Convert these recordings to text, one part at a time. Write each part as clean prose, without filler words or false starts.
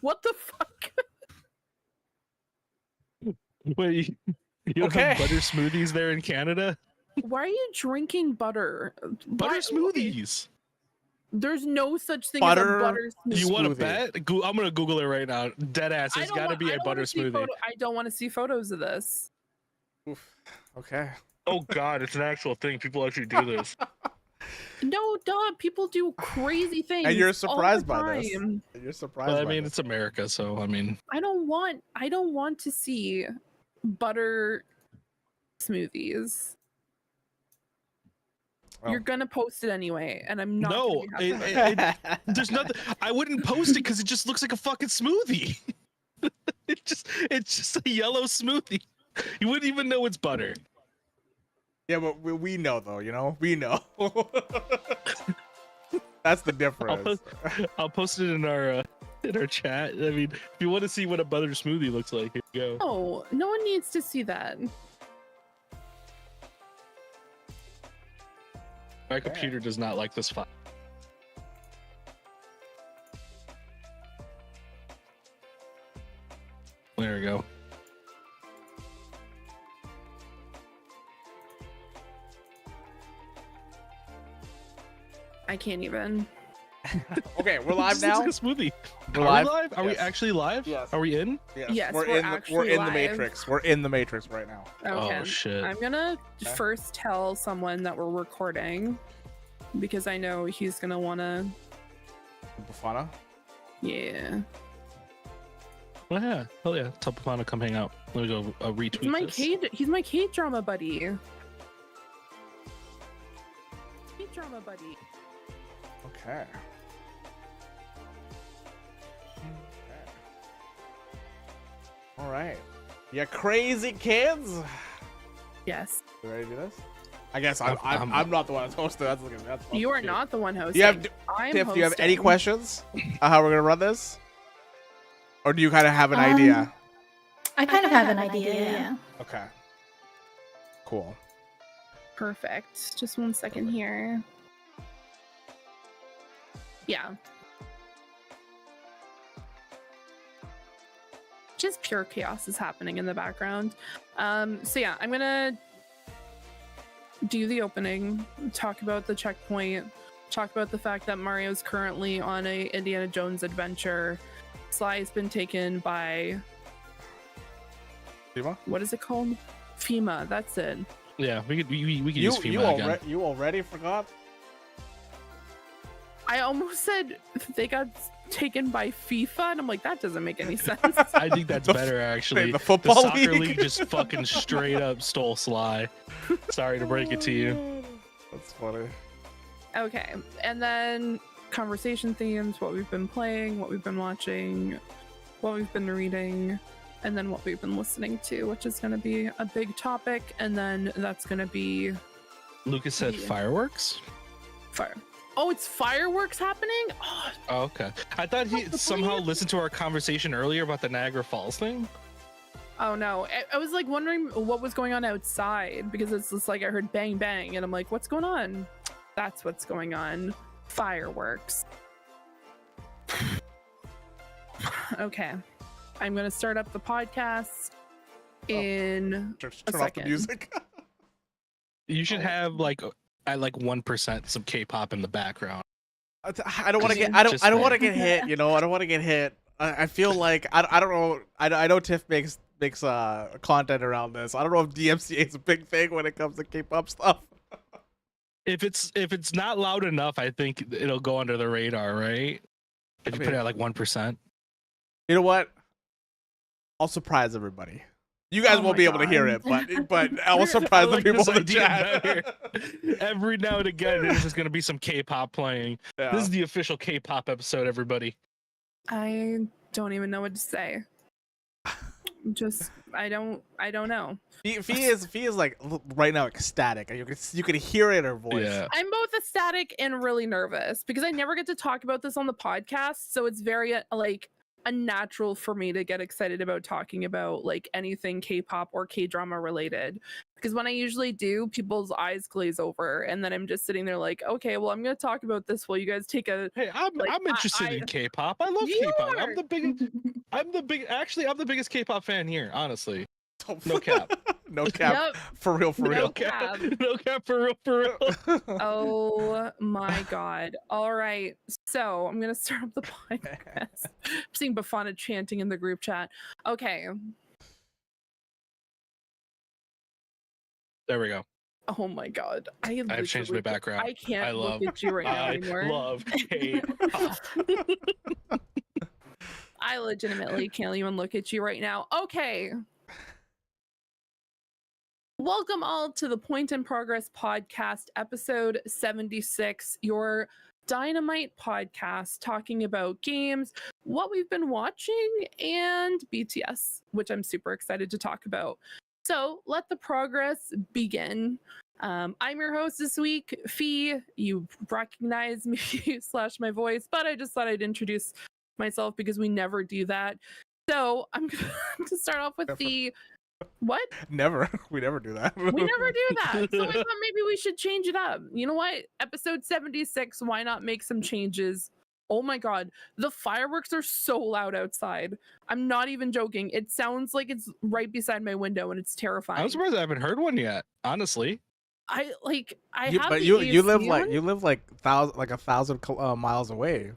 What the fuck? Wait, you don't have butter smoothies there in Canada? Why are you drinking butter? Butter smoothies. There's no such thing Butter as a butter smoothie. You want to bet? I'm gonna Google it right now. Dead ass. There's got to be a butter smoothie. I don't want to see photos of this. Oof. Okay. Oh God, it's an actual thing. People actually do this. No, duh. People do crazy things. And you're surprised all the by this. time. You're surprised. Well, I by mean, this. it's America, so I mean. I don't want to see butter smoothies. Well. You're gonna post it anyway, and I'm not. No, there's nothing. I wouldn't post it because it just looks like a fucking smoothie. it's just a yellow smoothie. You wouldn't even know it's butter. Yeah, but we know though. You know, we know. That's the difference. I'll post it in our chat. I mean, if you want to see what a butter smoothie looks like, here you go. Oh, no one needs to see that. My computer does not like this file. There we go. I can't even. Okay, we're live This now. looks like a smoothie. We're Are live? we live? Are we Yes. actually live? Yes. Are we in? Yes, we're we're actually in the live. Matrix. We're in the Matrix right now. Okay. Oh shit. I'm gonna first tell someone that we're recording because I know he's gonna wanna. Bufana. Yeah. Well, yeah. Hell yeah. Tell Pafana to come hang out. Let me go retweet this. He's my K-drama buddy. K-drama buddy. Okay. All right. Yeah, crazy kids. Yes. You ready to do this? I guess I'm not the one that's hosting. That's You are not the one hosting. I'm Tiff, do you have any hosting. questions on how we're gonna run this, or do you kind of have an idea? I kind of have an idea. Yeah. Okay. Cool. Perfect. Just 1 second here. Yeah. Just pure chaos is happening in the background. So yeah, I'm gonna do the opening, talk about the checkpoint, talk about the fact that Mario's currently on a Indiana Jones adventure. Sly's been taken by FEMA? What is it called? FEMA. That's it. Yeah, we could use FEMA again. You already forgot? I almost said they got taken by FIFA, and I'm like, that doesn't make any sense. I think that's better actually. The football soccer league. league just fucking straight up stole Sly. Sorry to break it to you. That's funny. Okay, and then conversation themes, what we've been playing, what we've been watching, what we've been reading, and then what we've been listening to, which is going to be a big topic, and then that's going to be Lucas said fireworks. fire. Oh, it's fireworks happening? Oh, okay. I thought he somehow listened to our conversation earlier about the Niagara Falls thing. Oh no, I was like wondering what was going on outside because it's just like I heard bang bang and I'm like, what's going on? That's what's going on. Fireworks. Okay, I'm gonna start up the podcast in Turn a off the second. music. You should have like at like 1% some K-pop in the background. I don't want to get. I don't want to get hit. You know, I don't want to get hit. I feel like I don't know. I know Tiff makes content around this. I don't know if DMCA is a big thing when it comes to K-pop stuff. If it's not loud enough, I think it'll go under the radar, right? If you put it at like 1%. You know what? I'll surprise everybody. You guys won't be able to hear it, but I'll surprise the like people this in the idea chat. better. Every now and again, there's just gonna be some K-pop playing. Yeah. This is the official K-pop episode, everybody. I don't even know what to say. Just I don't know. Fee is like right now ecstatic. You can hear it in her voice. Yeah. I'm both ecstatic and really nervous because I never get to talk about this on the podcast, so it's very like unnatural for me to get excited about talking about like anything K-pop or K-drama related, because when I usually do, people's eyes glaze over, and then I'm just sitting there like, okay, well, I'm gonna talk about this while you guys take a. Hey, I'm interested in K-pop. I love K-pop. I'm the biggest K-pop fan here, honestly. No cap. No cap. Yep. For real, for real. No cap. No cap, for real. Oh my god. All right. So I'm gonna start up the podcast. I'm seeing Bafana chanting in the group chat. Okay. There we go. Oh my god. I've changed my background. I can't look at you right now anymore. I love K-pop. I legitimately can't even look at you right now. Okay. Welcome all to the Point in Progress podcast, episode 76, your dynamite podcast talking about games, what we've been watching, and BTS, which I'm super excited to talk about. So let the progress begin. I'm your host this week, Fee. You recognize me / my voice, but I just thought I'd introduce myself because we never do that. So I'm going to start off with the... What? Never. We never do that. We never do that. So I thought maybe we should change it up. You know what? Episode 76, why not make some changes? Oh my god, the fireworks are so loud outside. I'm not even joking. It sounds like it's right beside my window and it's terrifying. I'm surprised I haven't heard one yet, honestly. You live like 1,000 miles away.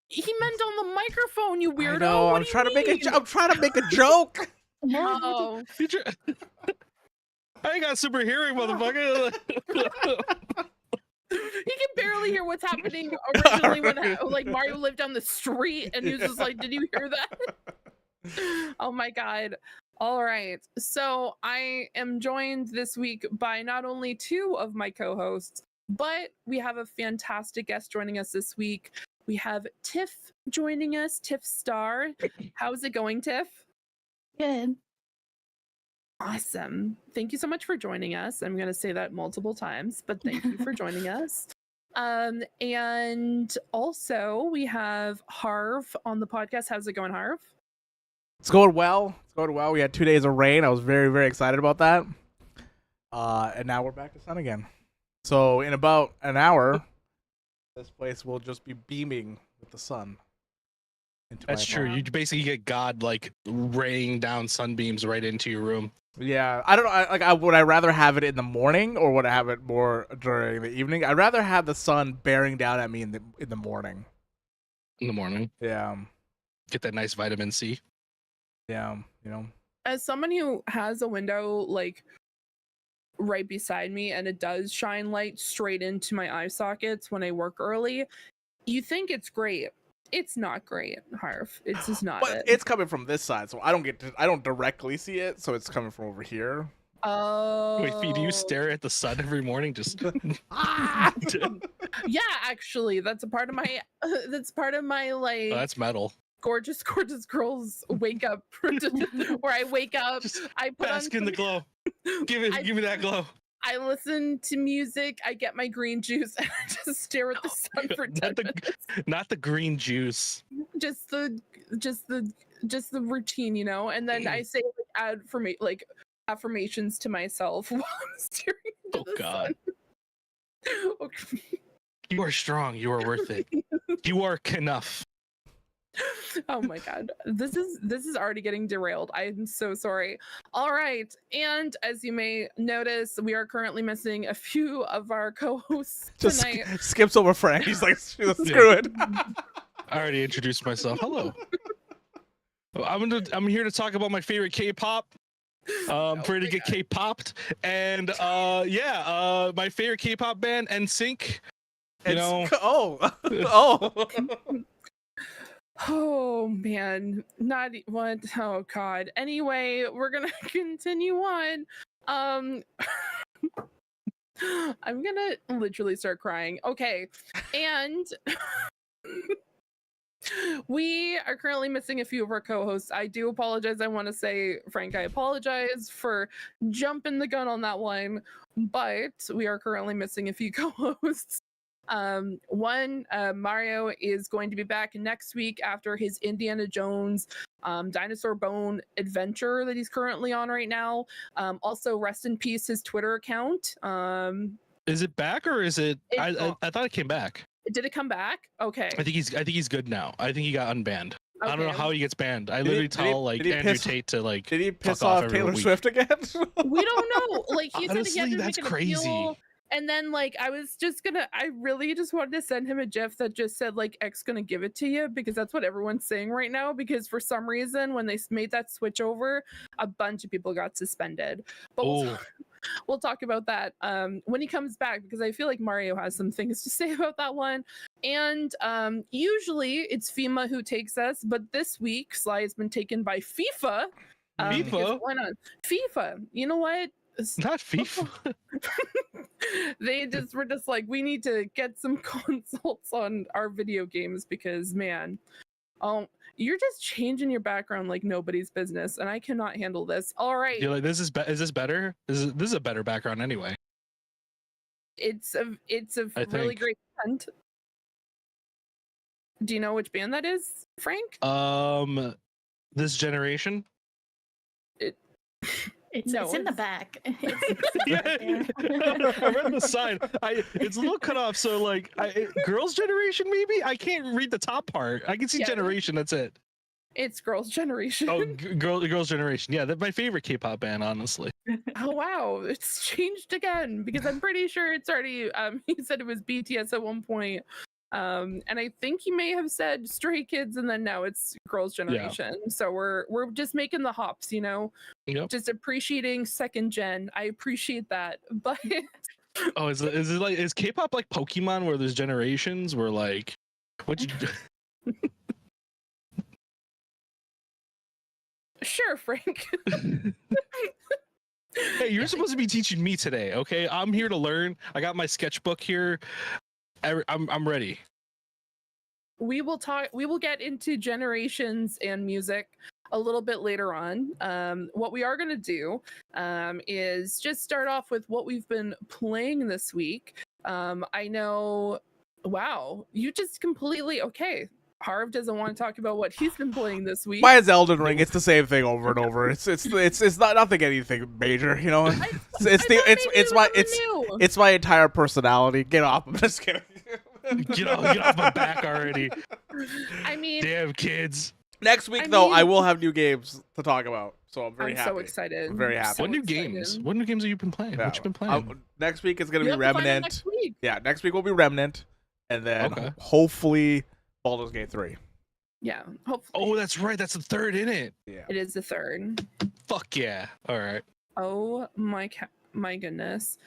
He meant on the microphone, you weirdo. No, I'm trying to make a joke. Oh. I ain't got super hearing, motherfucker. He can barely hear what's happening originally when like Mario lived down the street and he was just like, did you hear that? Oh my god. All right. So I am joined this week by not only two of my co-hosts, but we have a fantastic guest joining us this week. We have Tiff joining us, Tiff Star. How's it going, Tiff? Good. Awesome. Thank you so much for joining us. I'm going to say that multiple times, but thank you for joining us. And also we have Harv on the podcast. How's it going, Harv? It's going well. We had 2 days of rain. I was very, very excited about that. And now we're back to sun again. So in about an hour, this place will just be beaming with the sun. That's true. You basically get God like raining down sunbeams right into your room. Yeah, I don't know. Would I rather have it in the morning or would I have it more during the evening? I'd rather have the sun bearing down at me in the morning. In the morning. Yeah. Get that nice vitamin C. Yeah, you know. As someone who has a window like right beside me and it does shine light straight into my eye sockets when I work early, you think it's great. It's not great, Harv. It's just not. But it's coming from this side, so I don't directly see it, so it's coming from over here. Oh. Wait, Fee, do you stare at the sun every morning? Just Yeah, actually, that's a part of my. That's part of my like. Oh, that's metal. Gorgeous girls wake up. Where I wake up, Just I put bask on in the glow. Give me that glow. I listen to music, I get my green juice, and I just stare at the sun for 10 minutes. Not the green juice. Just the routine, you know. And then I say affirmations to myself while I'm staring into the God. sun. Okay. You are strong. You are worth it. You are enough. Oh my god, this is already getting derailed. I'm so sorry. All right, and as you may notice, we are currently missing a few of our co-hosts tonight. Skips over Frank. He's like, screw it. I already introduced myself. Hello. I'm here to talk about my favorite K-pop. Ready to get K-popped, and my favorite K-pop band, NSYNC. You know. Oh. Oh man, not what? Oh god. Anyway, we're gonna continue on. I'm gonna literally start crying. Okay, and we are currently missing a few of our co-hosts. I do apologize. I want to say, Frank, I apologize for jumping the gun on that one, but we are currently missing a few co-hosts. One, Mario is going to be back next week after his Indiana Jones Dinosaur Bone adventure that he's currently on right now. Also, rest in peace his Twitter account. Is it back or is it? I thought it came back. Did it come back? Okay. I think he's good now. I think he got unbanned. Okay. I don't know how he gets banned. I literally tell Andrew Tate to like. Did he piss off Taylor Swift again? We don't know. Like he Honestly, said he had to that's make an crazy. appeal. And then like I really just wanted to send him a gif that just said like X gonna give it to you, because that's what everyone's saying right now, because for some reason when they made that switch over, a bunch of people got suspended. But we'll talk about that when he comes back, because I feel like Mario has some things to say about that one. And usually it's FEMA who takes us, but this week Sly has been taken by FIFA. FIFA? Why not? FIFA. You know what? Not FIFA. They were just like, we need to get some consults on our video games, because man, you're just changing your background like nobody's business, and I cannot handle this. All right. You're like, is this better? This is a better background anyway. It's a really great band. Do you know which band that is, Frank? This generation. It's in the back. Yeah. I read the sign. It's a little cut off, so like, girls' generation maybe. I can't read the top part. I can see generation. That's it. It's Girls' Generation. Oh, girls' generation. Yeah, that's my favorite K-pop band, honestly. Oh wow, it's changed again, because I'm pretty sure it's already. He said it was BTS at one point. And I think he may have said Stray Kids, and then now it's Girls' Generation. Yeah. So we're just making the hops, you know, just appreciating second gen. I appreciate that, but is K-pop like Pokemon, where there's generations? Where like, what you? Sure, Frank. Hey, you're supposed to be teaching me today, okay? I'm here to learn. I got my sketchbook here. I'm ready. We will get into generations and music a little bit later on. What we are going to do is just start off with what we've been playing this week. I know, wow, you just completely, okay. Harv doesn't want to talk about what he's been playing this week. Mine's Elden Ring. It's the same thing over and over. It's not nothing anything major, you know. It's my entire personality. Get off! I'm just kidding. Get off my back already. I mean, damn kids. Next week though, I will have new games to talk about, so I'm very happy. I'm so excited. I'm very happy. So what new games have you been playing? What you been playing? Next week is gonna be Remnant. Next week will be Remnant, and then hopefully Baldur's Gate 3. Yeah, hopefully. Oh, that's right. That's the third, isn't it? Yeah. It is the third. Fuck yeah. All right. Oh my goodness.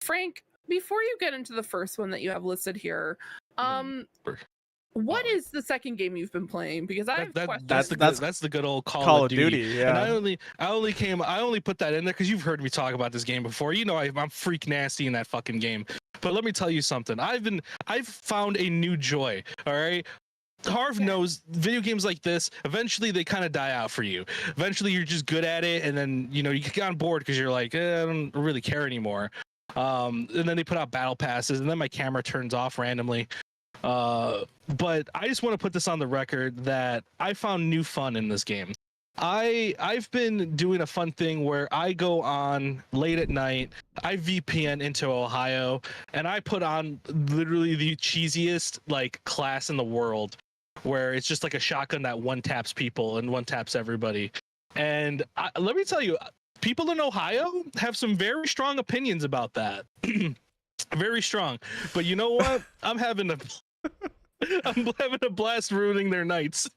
Frank, before you get into the first one that you have listed here, what is the second game you've been playing? Because I've that's the good old Call of Duty. Yeah. And I only put that in there because you've heard me talk about this game before. You know I'm freak nasty in that fucking game. But let me tell you something. I've found a new joy. All right. Harv knows video games like this, eventually they kind of die out for you. Eventually you're just good at it, and then you get on board because you're like, I don't really care anymore. And then they put out battle passes, and then my camera turns off randomly. But I just want to put this on the record that I found new fun in this game. I've been doing a fun thing where I go on late at night, I VPN into Ohio, and I put on literally the cheesiest like class in the world, where it's just like a shotgun that one taps people and one taps everybody. And let me tell you, people in Ohio have some very strong opinions about that. Very strong. But you know what? I'm having a blast ruining their nights.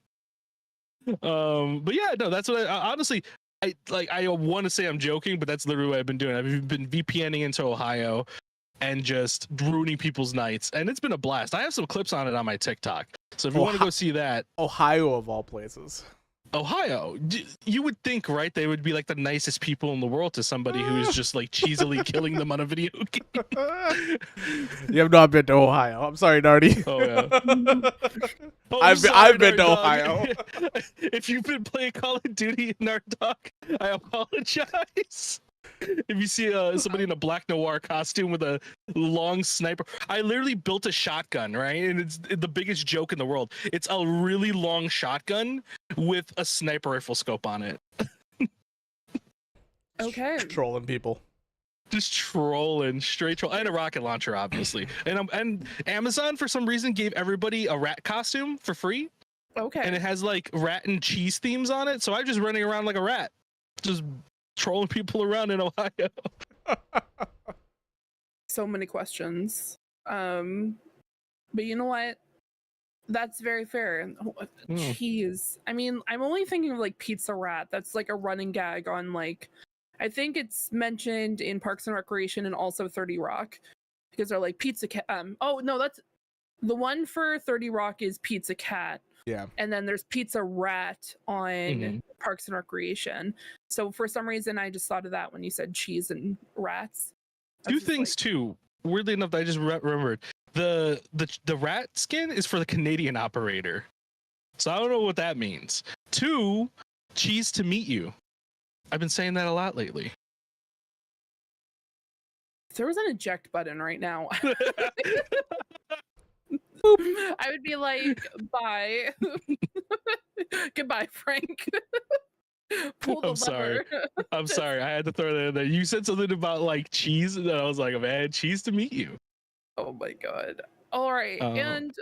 But yeah, no, that's what honestly, I want to say I'm joking, but that's literally what I've been doing. I've been VPNing into Ohio and just ruining people's nights, and it's been a blast. I have some clips on it on my TikTok, so if you want to go see that. Ohio of all places. Ohio, you would think, right? They would be like the nicest people in the world to somebody who's just like cheesily killing them on a video game. You have not been to Ohio. I'm sorry, Nardi. Oh yeah. I've been to Ohio. If you've been playing Call of Duty in our talk, I apologize. If you see somebody in a black noir costume with a long sniper, I literally built a shotgun, right? And it's the biggest joke in the world. It's a really long shotgun with a sniper rifle scope on it. Okay. Trolling people. Just trolling, straight troll, and a rocket launcher, obviously. And Amazon for some reason gave everybody a rat costume for free. Okay. And it has like rat and cheese themes on it. So I'm just running around like a rat, just trolling people around in Ohio. So many questions. But you know what? That's very fair. Cheese. I mean, I'm only thinking of like Pizza Rat. That's like a running gag on like, I think it's mentioned in Parks and Recreation and also 30 Rock because they're like Pizza Cat. Oh no, that's the one for 30 Rock is Pizza Cat. Yeah. And then there's Pizza Rat on Parks and Recreation. So for some reason, I just thought of that when you said cheese and rats. Two things too. Weirdly enough, I just remembered the rat skin is for the Canadian operator. So I don't know what that means. 2, cheese to meet you. I've been saying that a lot lately. If there was an eject button right now, I would be like, bye. Goodbye, Frank. Pull the lever. Sorry. I'm sorry. I had to throw that in there. You said something about like cheese, and I was like, man, cheese to meet you. Oh my god. All right. And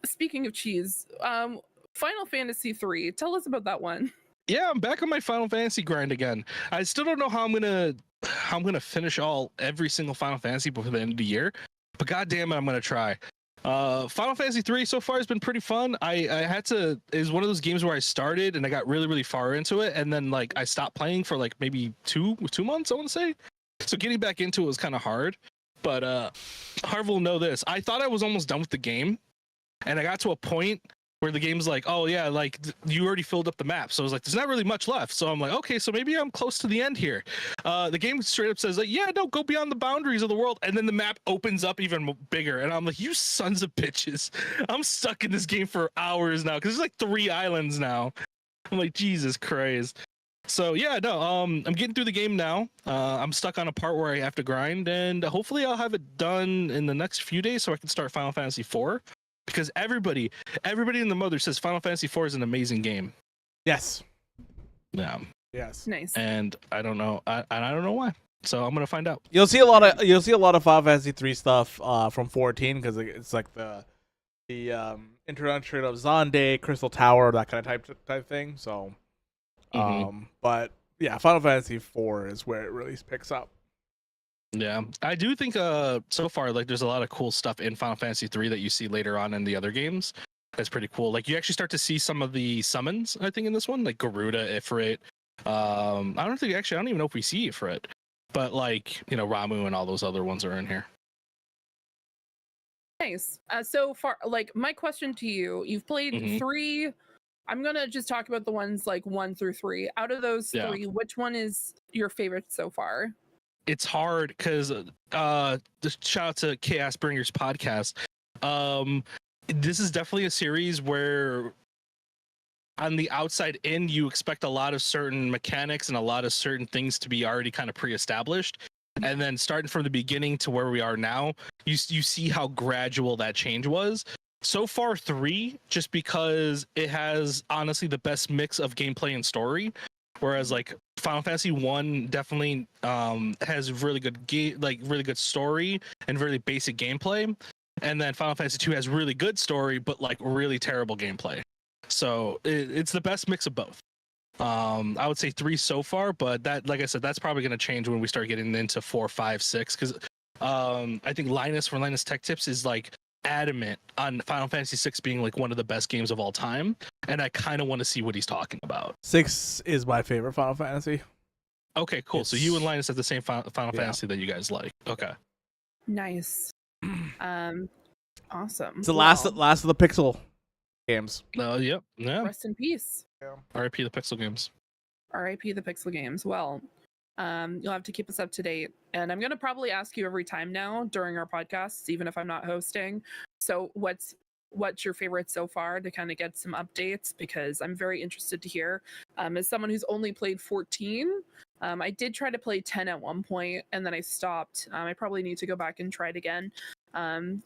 speaking of cheese, Final Fantasy 3. Tell us about that one. Yeah, I'm back on my Final Fantasy grind again. I still don't know how I'm gonna finish every single Final Fantasy before the end of the year, but god damn it, I'm gonna try. Final Fantasy 3 so far has been pretty fun. It was one of those games where I started and I got really, really far into it, and then like I stopped playing for like maybe two months, I want to say. So getting back into it was kind of hard. But Harv will know this. I thought I was almost done with the game, and I got to a point where the game's like, oh yeah, like you already filled up the map. So I was like, there's not really much left. So I'm like, okay, so maybe I'm close to the end here. The game straight up says like, yeah, no, go beyond the boundaries of the world. And then the map opens up even bigger. And I'm like, you sons of bitches. I'm stuck in this game for hours now because there's like 3 islands now. I'm like, Jesus Christ. So yeah, no, I'm getting through the game now. I'm stuck on a part where I have to grind, and hopefully I'll have it done in the next few days so I can start Final Fantasy 4. Because everybody in the mother says Final Fantasy 4 is an amazing game. Yes. Yeah. Yes. Nice. And I don't know. I don't know why. So I'm gonna find out. You'll see a lot of Final Fantasy 3 stuff from 14 because it's like the introduction of Zonde, Crystal Tower, that kind of type thing. So, but yeah, Final Fantasy 4 is where it really picks up. Yeah, I do think so far like there's a lot of cool stuff in Final Fantasy 3 that you see later on in the other games. That's pretty cool. Like you actually start to see some of the summons, I think, in this one, like Garuda, Ifrit. I don't even know if we see Ifrit, but like, you know, Ramu and all those other ones are in here. Nice. So far, like my question to you, you've played 3. I'm gonna just talk about the ones like 1 through 3. Out of those 3, which one is your favorite so far? It's hard because shout out to Chaos Bringers podcast. This is definitely a series where on the outside in you expect a lot of certain mechanics and a lot of certain things to be already kind of pre-established, and then starting from the beginning to where we are now, you see how gradual that change was. So far 3, just because it has honestly the best mix of gameplay and story. Whereas like Final Fantasy 1 definitely has really good really good story and really basic gameplay, and then Final Fantasy 2 has really good story but like really terrible gameplay. So it's the best mix of both. I would say 3 so far, but that, like I said, that's probably going to change when we start getting into 4, 5, 6. Because I think Linus from Linus Tech Tips is like adamant on Final Fantasy 6 being like one of the best games of all time, and I kind of want to see what he's talking about. 6 is my favorite Final Fantasy. Okay, cool. So you and Linus have the same Final Fantasy that you guys like. Okay. Nice. Awesome. It's the last of the Pixel games. Yep. Yeah. Rest in peace. Yeah. R.I.P. the Pixel games. R.I.P. the Pixel games. Well, you'll have to keep us up to date, and I'm gonna probably ask you every time now during our podcasts, even if I'm not hosting. So what's your favorite so far, to kind of get some updates, because I'm very interested to hear. As someone who's only played 14, I did try to play 10 at one point, and then I stopped. I probably need to go back and try it again. I'm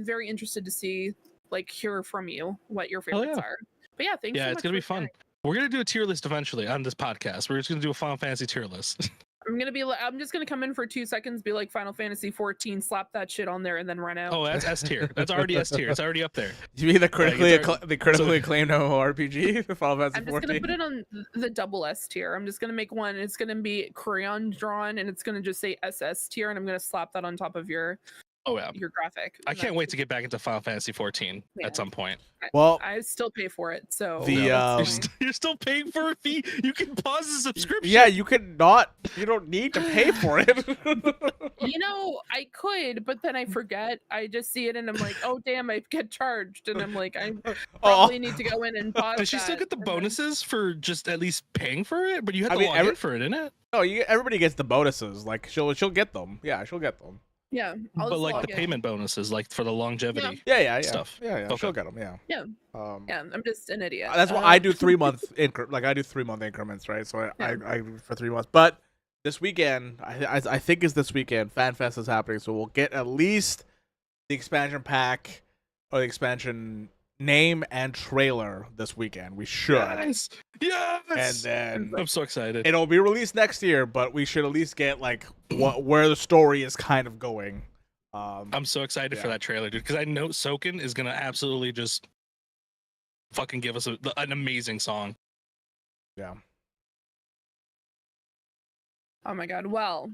very interested to see, like, hear from you what your favorites are. But yeah, thanks. Yeah, so it's much gonna be for fun. sharing. We're gonna do a tier list eventually on this podcast. We're just gonna do a Final Fantasy tier list. I'm just gonna come in for 2 seconds, be like Final Fantasy 14, slap that shit on there, and then run out. Oh, that's S tier. That's already S tier. It's already up there. You mean the critically acclaimed MMORPG, Final Fantasy I'm just gonna put it on the double S tier. I'm just gonna make one. It's gonna be crayon drawn, and it's gonna just say SS tier, and I'm gonna slap that on top of your graphic. I can't wait to get back into Final Fantasy 14 at some point. Well, I still pay for it, so you're still paying for a fee. You can pause the subscription. Yeah, you can not. You don't need to pay for it. You know, I could, but then I forget. I just see it and I'm like, oh damn, I get charged, and I'm like, I probably need to go in and pause. Does she still get the bonuses for just at least paying for it? But you have to log in for it, innit? No, everybody gets the bonuses. Like she'll get them. Yeah, she'll get them. Yeah, but like the payment bonuses, like for the longevity stuff. Yeah. Okay. She'll get them. Yeah. Yeah. I'm just an idiot. That's why I do 3-month I do 3-month increments, right? So I for 3 months. But this weekend, I think is this weekend, FanFest is happening, so we'll get at least the expansion pack or the expansion name and trailer this weekend. We should. Yes. And then I'm so excited. It'll be released next year, but we should at least get like where the story is kind of going. I'm so excited for that trailer, dude, because I know Soken is gonna absolutely just fucking give us an amazing song. Yeah. Oh my god. Well,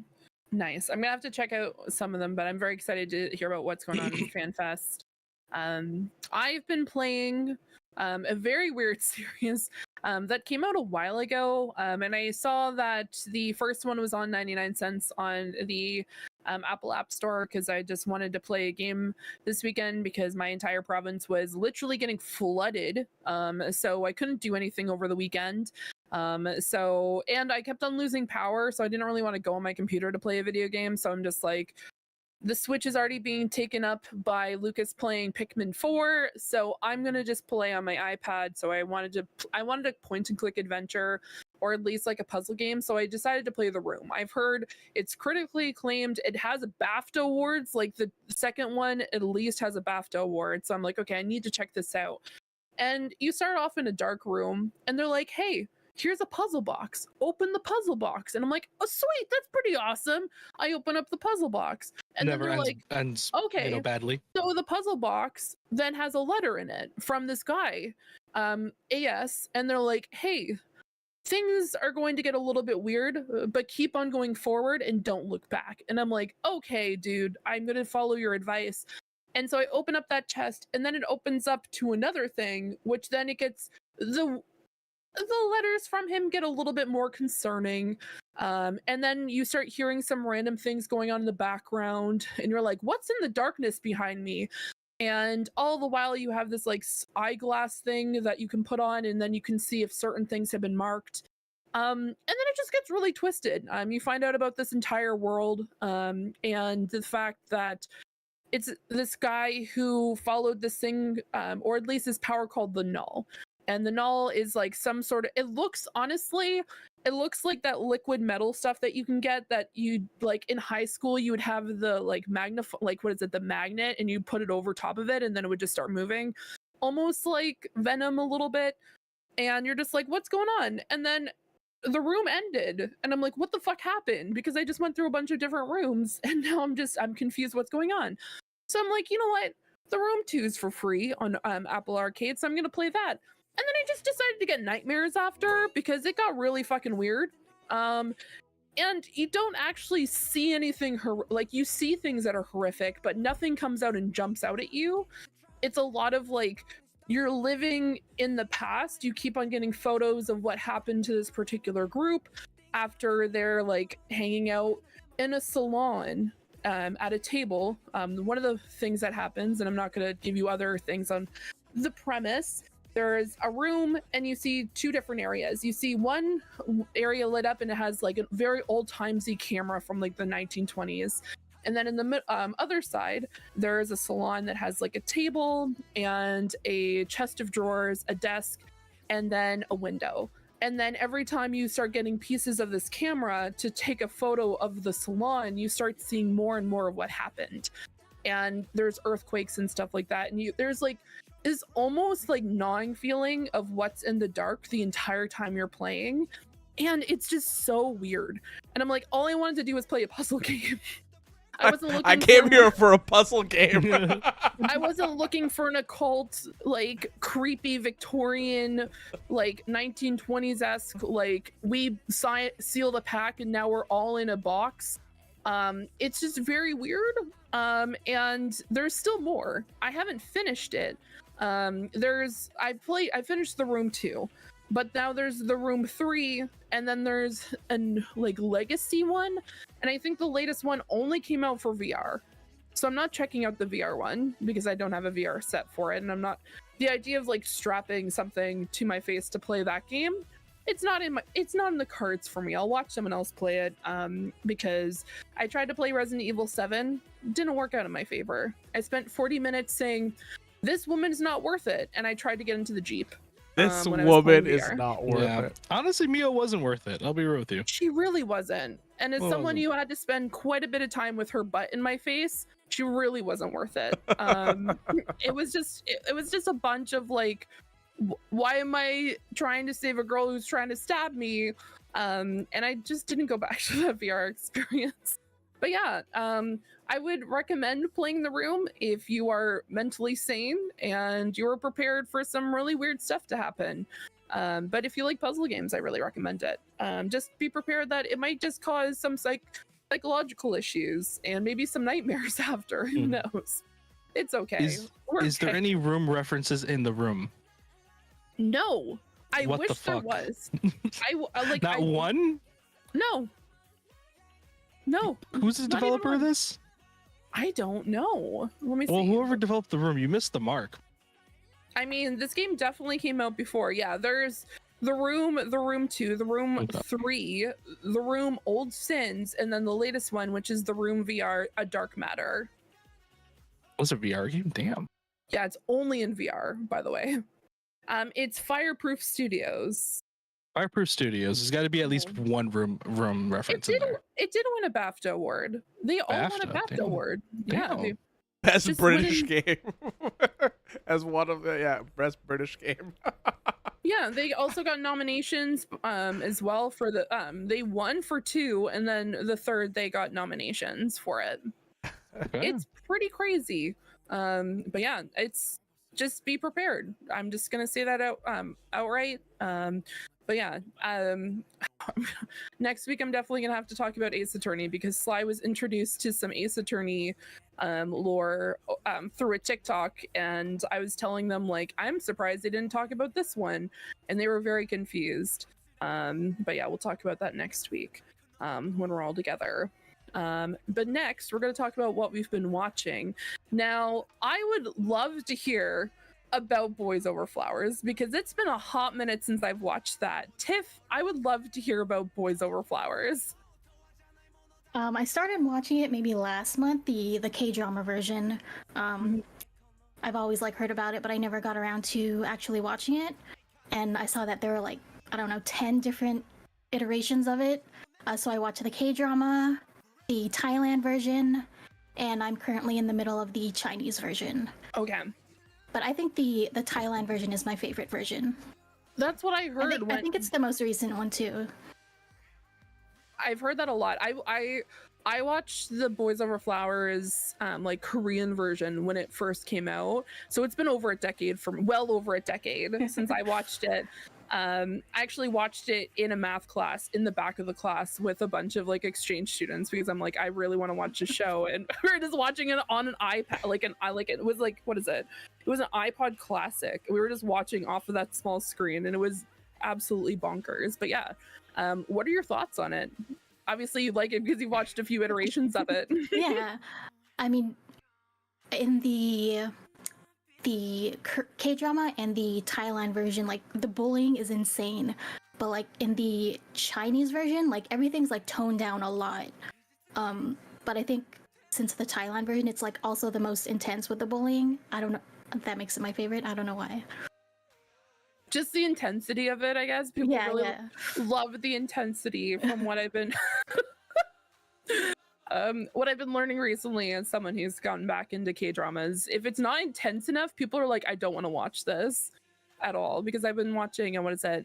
nice. I'm gonna have to check out some of them, but I'm very excited to hear about what's going on in FanFest. I've been playing a very weird series that came out a while ago, and I saw that the first one was on 99 cents on the Apple App Store because I just wanted to play a game this weekend because my entire province was literally getting flooded, so I couldn't do anything over the weekend. And I kept on losing power, so I didn't really want to go on my computer to play a video game, so I'm just like, the Switch is already being taken up by Lucas playing Pikmin 4, so I'm gonna just play on my iPad. So I wanted a point and click adventure, or at least like a puzzle game. So I decided to play The Room. I've heard it's critically acclaimed. It has BAFTA awards. Like the second one at least has a BAFTA award. So I'm like, okay, I need to check this out. And you start off in a dark room, and they're like, hey, here's a puzzle box. Open the puzzle box. And I'm like, oh, sweet, that's pretty awesome. I open up the puzzle box. And Never then they're ends, okay, badly. So the puzzle box then has a letter in it from this guy, AS, and they're like, hey, things are going to get a little bit weird, but keep on going forward and don't look back. And I'm like, okay, dude, I'm going to follow your advice. And so I open up that chest, and then it opens up to another thing, which then it gets the letters from him get a little bit more concerning, and then you start hearing some random things going on in the background, and you're like, what's in the darkness behind me? And all the while you have this like eyeglass thing that you can put on, and then you can see if certain things have been marked, and then it just gets really twisted. You find out about this entire world, and the fact that it's this guy who followed this thing, or at least his power, called the Null. And the Null is like some sort of, it looks like that liquid metal stuff that you can get, that you like in high school, you would have the like the magnet, and you put it over top of it and then it would just start moving, almost like Venom a little bit. And you're just like, what's going on? And then the room ended, and I'm like, what the fuck happened? Because I just went through a bunch of different rooms, and now I'm confused what's going on. So I'm like, you know what? The Room 2 is for free on Apple Arcade, so I'm gonna play that. And then I just decided to get nightmares after, because it got really fucking weird. And you don't actually see anything, like you see things that are horrific, but nothing comes out and jumps out at you. It's a lot of like, you're living in the past. You keep on getting photos of what happened to this particular group after they're like hanging out in a salon at a table. One of the things that happens, and I'm not going to give you other things on the premise, there's a room and you see two different areas. You see one area lit up and it has like a very old-timesy camera from like the 1920s. And then in the other side, there is a salon that has like a table and a chest of drawers, a desk, and then a window. And then every time you start getting pieces of this camera to take a photo of the salon, you start seeing more and more of what happened. And there's earthquakes and stuff like that. And there's like this almost like gnawing feeling of what's in the dark the entire time you're playing. And it's just so weird. And I'm like, all I wanted to do was play a puzzle game. I wasn't looking. I came here for a puzzle game. I wasn't looking for an occult, like creepy Victorian, like 1920s-esque, like we sealed a pack and now we're all in a box. It's just very weird. And there's still more. I haven't finished it. I finished the room 2, but now there's the room 3, and then there's an like legacy one, and I think the latest one only came out for VR. So I'm not checking out the VR one because I don't have a VR set for it, and I'm not the idea of like strapping something to my face to play that game. It's not in the cards for me. I'll watch someone else play it because I tried to play Resident Evil 7, didn't work out in my favor. I spent 40 minutes saying this woman's not worth it, and I tried to get into the Jeep. This woman is not worth it. Honestly, Mio wasn't worth it. I'll be real with you. She really wasn't. And as someone who had to spend quite a bit of time with her butt in my face, she really wasn't worth it. It was just a bunch of like, why am I trying to save a girl who's trying to stab me? And I just didn't go back to that VR experience. But yeah, I would recommend playing the room if you are mentally sane and you're prepared for some really weird stuff to happen. But if you like puzzle games, I really recommend it. Just be prepared that it might just cause some psychological issues and maybe some nightmares after. Who knows? It's okay. Is there any room references in the room? No. I What wish the there fuck? was. Not one? No. No. Who's the Not even developer of one. this? I don't know. Let me see. Well, whoever developed the room, you missed the mark. I mean, this game definitely came out before. Yeah, there's the room 2, the room 3, the room Old Sins, and then the latest one, which is the room VR, A Dark Matter. Was it a VR game? Damn. Yeah, it's only in VR, by the way. It's Fireproof Studios. Fireproof Studios. There's got to be at least one room reference in there. It did win a BAFTA award. They all won a BAFTA damn. award. Yeah. Damn. Best Just British game. As one of the best British game. Yeah, they also got nominations as well for the they won for 2, and then the third they got nominations for it. Okay. It's pretty crazy. But yeah, it's just be prepared. I'm just gonna say that outright. But yeah, next week I'm definitely gonna have to talk about Ace Attorney because Sly was introduced to some Ace Attorney lore through a TikTok, and I was telling them like I'm surprised they didn't talk about this one, and they were very confused. But yeah, we'll talk about that next week when we're all together. But next we're going to talk about what we've been watching. Now, I would love to hear about Boys Over Flowers because it's been a hot minute since I've watched that. Tiff, I would love to hear about Boys Over Flowers. I started watching it maybe last month, the K-drama version. I've always like heard about it, but I never got around to actually watching it. And I saw that there were like, I don't know, 10 different iterations of it. So I watched the K-drama, the Thailand version, and I'm currently in the middle of the Chinese version. Okay. But I think the Thailand version is my favorite version. That's what I heard. I think it's the most recent one too. I've heard that a lot. I watched the Boys Over Flowers like Korean version when it first came out. So it's been over a decade, well over a decade since I watched it. I actually watched it in a math class in the back of the class with a bunch of like exchange students because I'm like, I really want to watch a show, and we were just watching it on an iPad, it was like, what is it? It was an iPod Classic. We were just watching off of that small screen, and it was absolutely bonkers. But yeah, what are your thoughts on it? Obviously, you like it because you watched a few iterations of it. Yeah, I mean, in the K-drama and the Thailand version, like the bullying is insane, but like in the Chinese version, like everything's like toned down a lot. But I think since the Thailand version, it's like also the most intense with the bullying. I don't know if that makes it my favorite. I don't know why. just the intensity of it, I guess. People really yeah. love the intensity from what I've been what I've been learning recently as someone who's gotten back into K-dramas. If it's not intense enough, people are like, I don't want to watch this at all, because I've been watching, and what is it?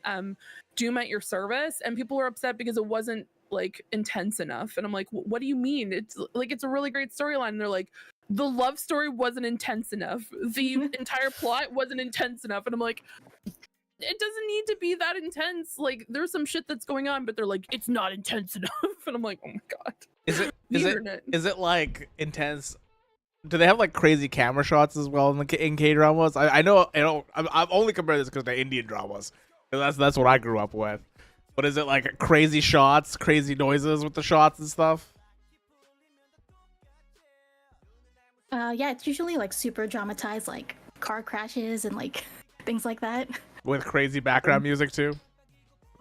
Doom at Your Service, and people were upset because it wasn't like intense enough. And I'm like, what do you mean? It's like, it's a really great storyline. And they're like, the love story wasn't intense enough. The entire plot wasn't intense enough. And I'm like, it doesn't need to be that intense. Like, there's some shit that's going on, but they're like, it's not intense enough. And I'm like, oh my god. Is it like intense? Do they have like crazy camera shots as well in K dramas? I know I'm only comparing this because they're Indian dramas. That's what I grew up with. But is it like crazy shots, crazy noises with the shots and stuff? Yeah, it's usually like super dramatized, like car crashes and like things like that. With crazy background music too.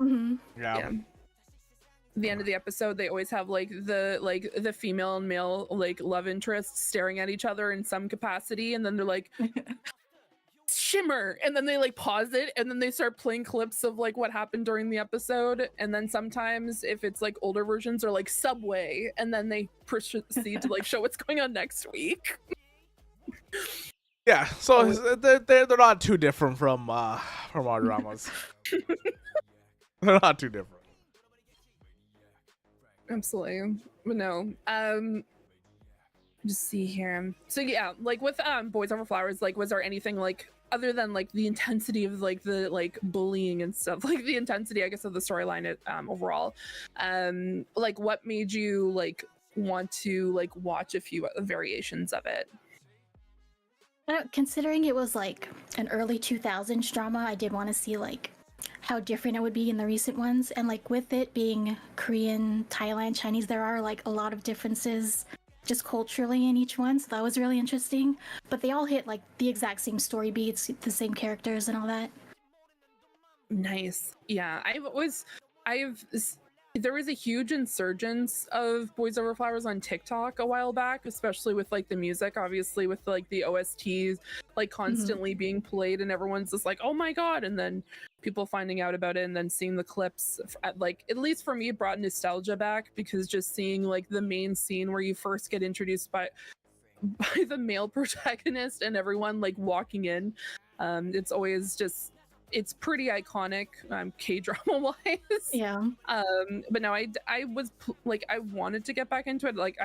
Mm-hmm. Yeah. The end of the episode, they always have like the female and male like love interests staring at each other in some capacity, and then they're like shimmer, and then they like pause it, and then they start playing clips of like what happened during the episode. And then sometimes if it's like older versions, are like subway, and then they proceed to like show what's going on next week. Yeah, so they're not too different from our dramas. They're not too different. Absolutely. But no, just see here. So yeah, like with Boys Over Flowers, like was there anything like other than like the intensity of like the like bullying and stuff, like the intensity, I guess, of the storyline overall, like what made you like want to like watch a few variations of it? Considering it was like an early 2000s drama, I did want to see like how different it would be in the recent ones. And like with it being Korean, Thailand, Chinese, there are like a lot of differences just culturally in each one. So that was really interesting. But they all hit like the exact same story beats, the same characters and all that. Nice. Yeah, there was a huge insurgence of Boys Over Flowers on TikTok a while back, especially with like the music, obviously with like the OSTs like constantly being played, and everyone's just like, oh my god. And then people finding out about it and then seeing the clips, like at least for me, it brought nostalgia back, because just seeing like the main scene where you first get introduced by the male protagonist and everyone like walking in, it's always just, it's pretty iconic, K-drama wise. Yeah. But no, I wanted to get back into it. Like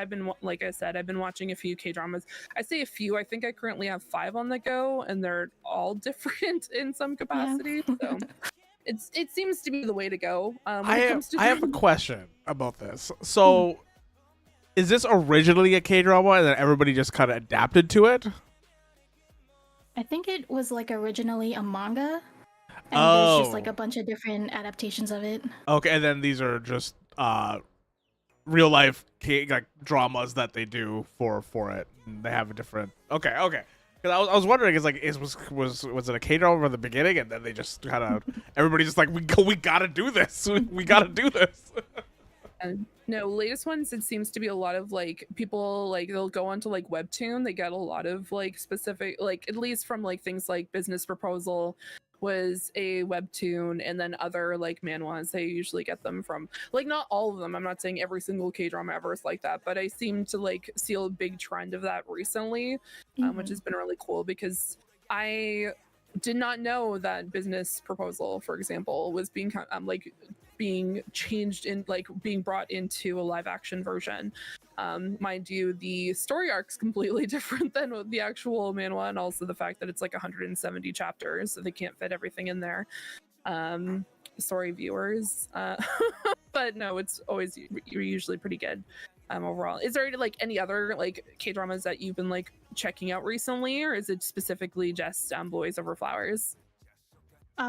like I said, I've been watching a few K-dramas. I say a few, I think I currently have 5 on the go, and they're all different in some capacity. Yeah. So it seems to be the way to go. I have a question about this. So is this originally a K-drama and then everybody just kind of adapted to it? I think it was like originally a manga. And there's just like a bunch of different adaptations of it. Okay, and then these are just real life like dramas that they do for it. And they have a different. Okay. Because I was wondering, is like was it a K-drama from the beginning, and then they just kind of everybody just like we gotta do this. We gotta do this. No, latest ones, it seems to be a lot of like people like they'll go onto like Webtoon. They get a lot of like specific, like at least from like things like Business Proposal was a webtoon, and then other like manhwas, they usually get them from, like, not all of them, I'm not saying every single K-drama ever is like that, but I seem to like see a big trend of that recently, which has been really cool, because I did not know that Business Proposal, for example, was being being changed in, like being brought into a live action version. Mind you, the story arc's completely different than the actual manhwa, and also the fact that it's like 170 chapters, so they can't fit everything in there. Sorry, viewers. But no, it's always usually pretty good overall. Is there like any other like K-dramas that you've been like checking out recently, or is it specifically just Boys Over Flowers?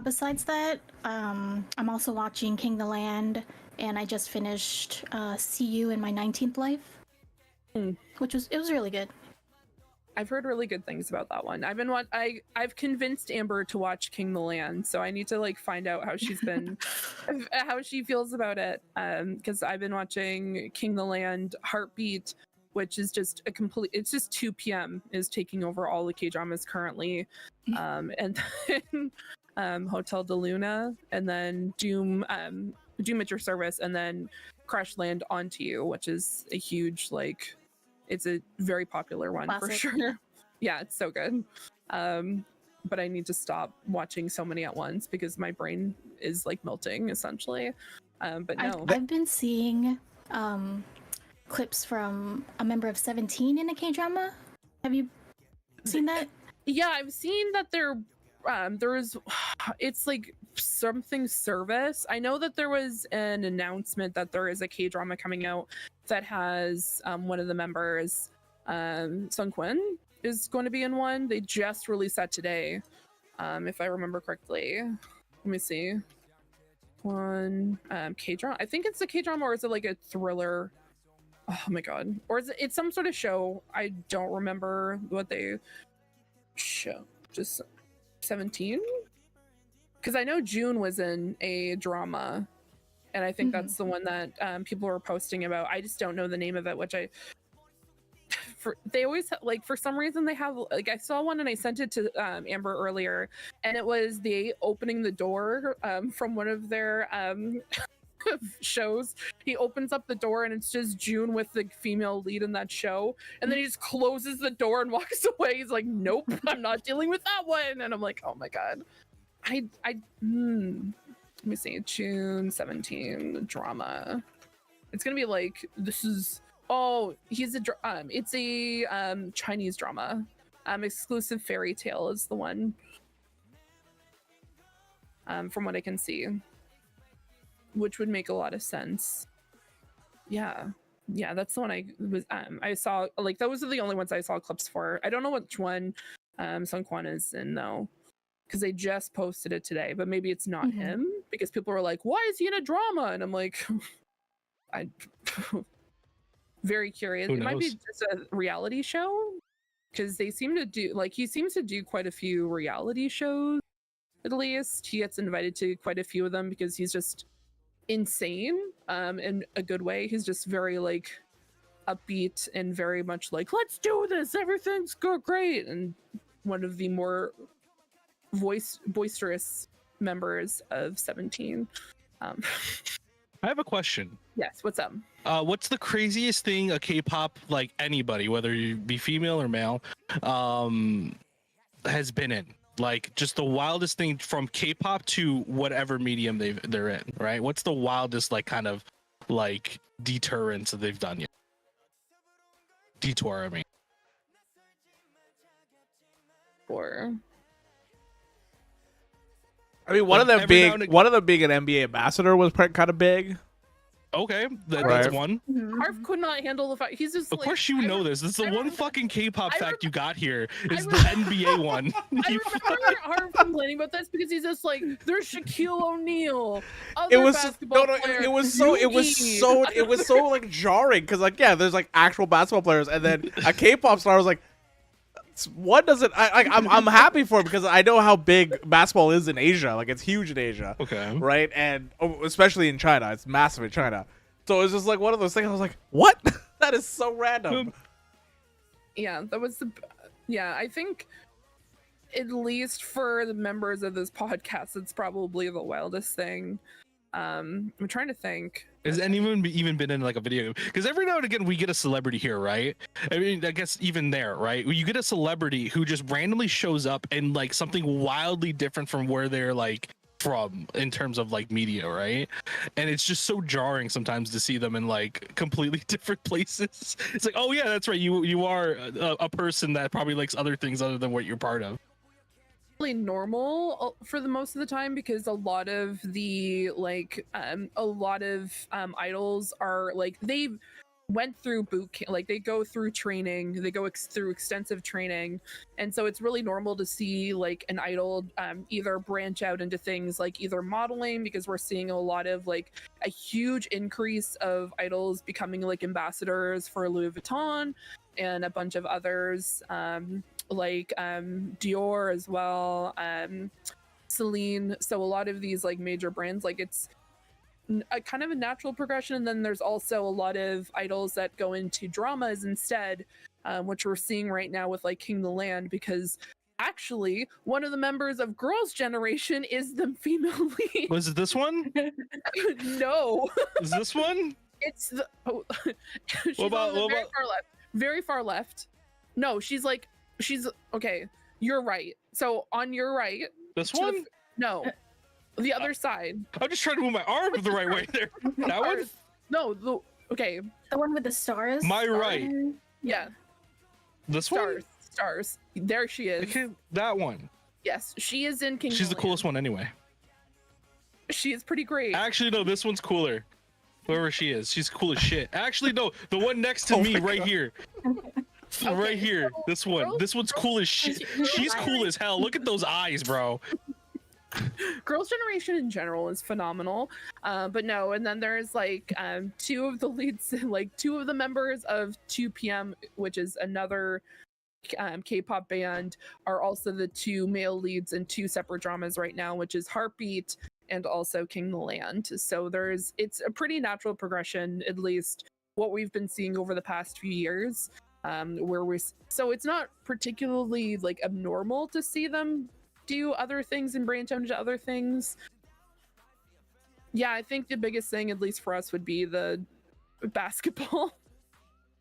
Besides that, I'm also watching King the Land, and I just finished See You in My 19th Life, which was really good. I've heard really good things about that one. I've convinced Amber to watch King the Land, so I need to like find out how she's been, how she feels about it. Because I've been watching King the Land, Heartbeat, which is just a complete. It's just 2 p.m. is taking over all the K-dramas currently, and then Hotel de Luna, and then Doom at Your Service, and then Crash Land Onto You, which is a huge like. It's a very popular one for sure. Yeah, it's so good. But I need to stop watching so many at once because my brain is like melting essentially. But no, I've been seeing clips from a member of 17 in a K-drama. Have you seen that? Yeah, I've seen that there's it's like something service. I know that there was an announcement that there is a K-drama coming out that has one of the members, Sung Kwon, is going to be in one. They just released that today, if I remember correctly. Let me see. One K-drama. I think it's a K-drama, or is it like a thriller? Oh my god. Or is it's some sort of show. I don't remember what they show. Just 17? Because I know June was in a drama, and I think that's the one that people were posting about. I just don't know the name of it, which they always like, for some reason they have like, I saw one and I sent it to Amber earlier, and it was the opening the door from one of their shows. He opens up the door and it's just June with the female lead in that show, and then he just closes the door and walks away. He's like, nope, I'm not dealing with that one. And I'm like, oh my god. Let me see, June 17 drama. It's gonna be like, this is, oh, it's a Chinese drama. Exclusive Fairy Tale is the one. From what I can see, which would make a lot of sense. Yeah, that's the one I saw. Like, those are the only ones I saw clips for. I don't know which one Sung Kwon is in though, because they just posted it today. But maybe it's not him, because people were like, "Why is he in a drama?" And I'm like, I very curious. It might be just a reality show, because they seem to do, like, he seems to do quite a few reality shows. At least he gets invited to quite a few of them because he's just insane in a good way. He's just very like upbeat and very much like, let's do this, everything's great, and one of the more boisterous members of 17. I have a question. Yes, what's up? What's the craziest thing a K-pop, like anybody, whether you be female or male, has been in? Like, just the wildest thing from K-pop to whatever medium they're in, right? What's the wildest, like, kind of like deterrence that they've done yet? Detour, I mean. Or I mean, one of them being an NBA ambassador was kind of big. Okay, that's one. Harv could not handle the fact he's just. Of course, you know this. This is the one fucking K-pop fact you got here. Is the NBA one? I remember Harv complaining about this because he's just like, "There's Shaquille O'Neal." It was so like jarring, because like, yeah, there's like actual basketball players, and then a K-pop star was like, what does it? I'm happy for it, because I know how big basketball is in Asia. Like, it's huge in Asia. Okay. Right, and especially in China, it's massive in China. So it's just like one of those things. I was like, what? That is so random. Yeah, that was I think, at least for the members of this podcast, it's probably the wildest thing. I'm trying to think. Has anyone even been in like a video game? Because every now and again we get a celebrity here, right? I mean, I guess even there, right? You get a celebrity who just randomly shows up in like something wildly different from where they're like from in terms of like media, right? And it's just so jarring sometimes to see them in like completely different places. It's like, oh yeah, that's right. You are a person that probably likes other things other than what you're part of. Normal for the most of the time, because a lot of the idols are like, they went through boot camp, like they go through training, they go through extensive training, and so it's really normal to see like an idol either branch out into things like either modeling, because we're seeing a lot of like a huge increase of idols becoming like ambassadors for Louis Vuitton and a bunch of others, like Dior as well, Celine. So a lot of these like major brands, like a kind of a natural progression, and then there's also a lot of idols that go into dramas instead, which we're seeing right now with like King of the Land, because actually one of the members of Girls' Generation is the female lead. Was it this one? No. Is this one? It's the she's on the very far left. Very far left. No, she's okay. You're right. So on your right. This one? No. The other side. I'm just trying to move my arm the right way there. That one? No, okay. The one with the stars? My right. Yeah. This stars. one? Stars. There she is. That one. Yes, she is in King. She's the coolest one anyway. She is pretty great. Actually, no, this one's cooler. Whoever she is, she's cool as shit. Actually, no, the one next to me right here. Okay, right here. So this one. This one's cool as shit. She's cool as hell. Look at those eyes, bro. Girls' Generation in general is phenomenal, but no, and then there's like two of the leads, like two of the members of 2PM, which is another K-pop band, are also the two male leads in two separate dramas right now, which is Heartbeat and also King of the Land. So it's a pretty natural progression, at least what we've been seeing over the past few years, so it's not particularly like abnormal to see them do other things and branch out into other things. Yeah, I think the biggest thing, at least for us, would be the basketball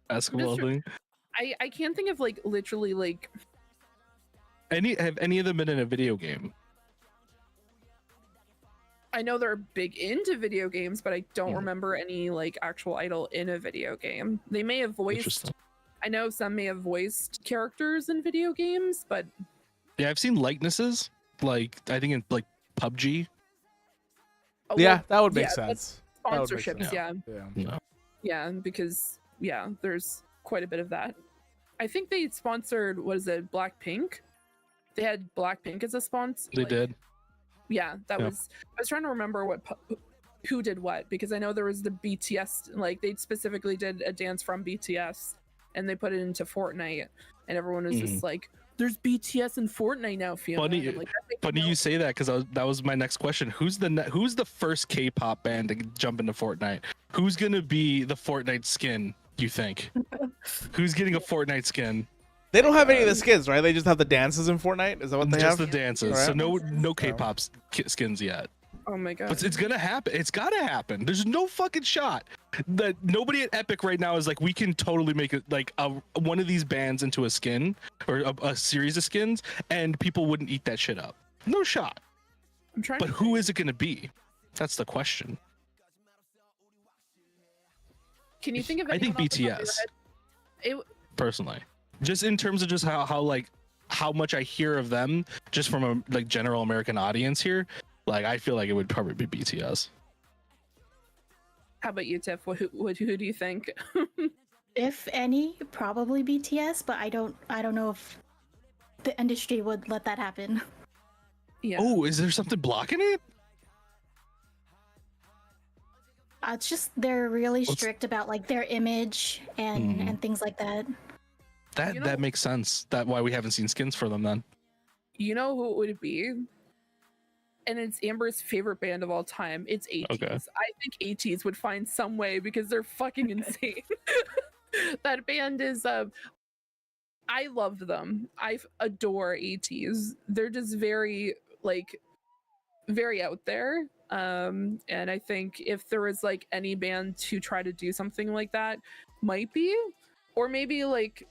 thing. I can't think of like literally like have any of them been in a video game? I know they're big into video games, but I don't remember any like actual idol in a video game. They may have voiced, I know some may have voiced characters in video games, but yeah, I've seen likenesses, like I think in like PUBG. Oh, yeah, that would make sense. Sponsorships, yeah, because there's quite a bit of that. I think they sponsored, what is it, Blackpink? They had Blackpink as a sponsor. They did. Yeah, that was. I was trying to remember who did what, because I know there was the BTS, like they specifically did a dance from BTS, and they put it into Fortnite, and everyone was just like, "There's BTS in Fortnite now, Fiona." Funny you say that, because that was my next question. Who's the first K-pop band to jump into Fortnite? Who's gonna be the Fortnite skin? You think? Who's getting a Fortnite skin? They don't have any of the skins, right? They just have the dances in Fortnite. Is that what they have? Just the dances. Right. So no K-pop skins yet. Oh my god! But it's gonna happen. It's gotta happen. There's no fucking shot that nobody at Epic right now is like, we can totally make it like one of these bands into a skin or a series of skins, and people wouldn't eat that shit up. No shot. I'm trying. But who is it gonna be? That's the question. Can you think of? I think BTS. Personally. Just in terms of just how much I hear of them, just from a like general American audience here, like I feel like it would probably be BTS. How about you, Tiff? Who do you think? If any, probably BTS, but I don't know if the industry would let that happen. Yeah. Oh, is there something blocking it? It's just they're really strict about like their image and things like that. That makes sense. That's why we haven't seen skins for them then. You know who it would be? And it's Amber's favorite band of all time. It's ATEEZ. Okay. I think ATEEZ would find some way because they're fucking insane. That band is I love them. I adore ATEEZ. They're just very out there. And I think if there was like any band to try to do something like that, might be, or maybe like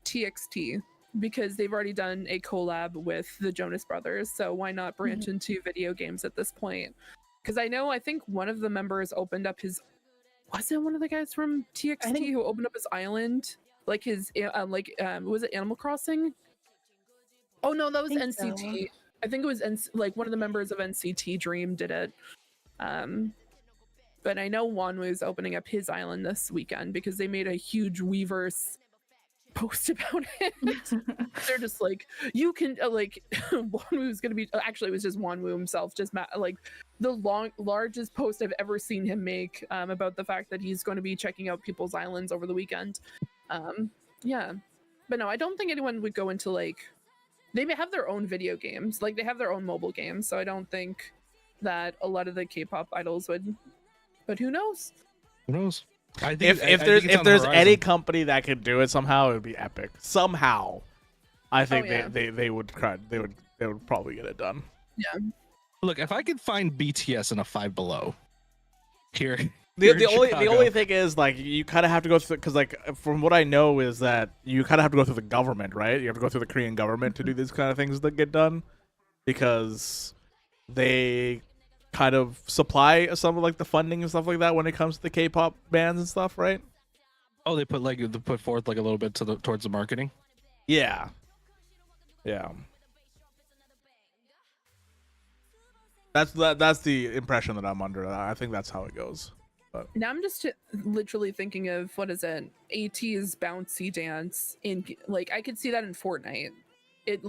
TXT, because they've already done a collab with the Jonas Brothers, so why not branch into video games at this point? Because I think one of the members opened up his, was it one of the guys from TXT who opened up his island, like his was it Animal Crossing? Oh no, that was NCT. So. I think it was like one of the members of NCT Dream did it. But I know Juan was opening up his island this weekend because they made a huge Weverse post about it. They're just like, you can like Wanwoo's gonna be, actually it was just Wanwoo himself, just like the largest post I've ever seen him make about the fact that he's going to be checking out people's islands over the weekend. Yeah, but no, I don't think anyone would go into like, they may have their own video games, like they have their own mobile games, so I don't think that a lot of the K-pop idols would but who knows? Who knows? I think If there's any company that could do it somehow, it would be Epic. Somehow, I think they would probably get it done. Yeah. Look, if I could find BTS in a Five Below, here. The only thing is, like, you kind of have to go through, because, like, from what I know is that you kind of have to go through the government, right? You have to go through the Korean government to do these kind of things that get done, because they kind of supply some of, like, the funding and stuff like that when it comes to the K-pop bands and stuff, right? Oh, they put forth like a little bit towards the marketing. Yeah. That's the impression that I'm under. I think that's how it goes. But now I'm just literally thinking of, what is it? AT's bouncy dance in, like, I could see that in Fortnite. It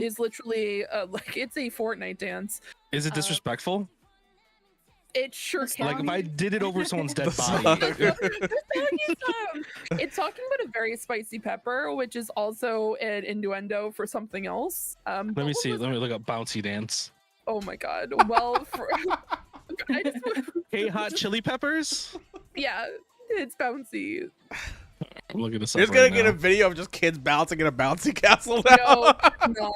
is literally like, it's a Fortnite dance. Is it disrespectful? It sure can. Like, if I did it over someone's dead body. It's talking about a very spicy pepper, which is also an innuendo for something else. Let me see. Let me look up bouncy dance. Oh my god. Well, Hey, hot chili peppers? Yeah, it's bouncy. I'm looking this up. You're just gonna get a video of just kids bouncing in a bouncy castle now. No, I'm not.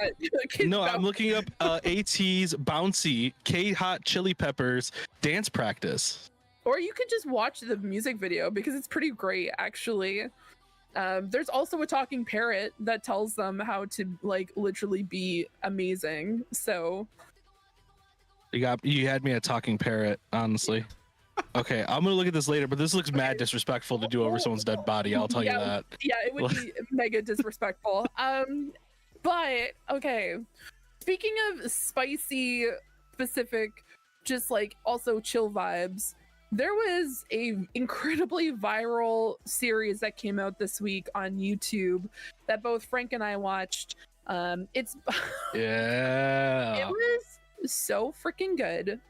No, I'm looking up AT's bouncy K hot chili peppers dance practice. Or you could just watch the music video because it's pretty great, actually. There's also a talking parrot that tells them how to, like, literally be amazing. So you had me at talking parrot, honestly. Okay, I'm gonna look at this later, but this looks mad disrespectful to do over someone's dead body. I'll tell you that. Yeah, it would be mega disrespectful. But okay, speaking of spicy, specific, just like also chill vibes, there was a incredibly viral series that came out this week on YouTube that both Frank and I watched. It was so freaking good.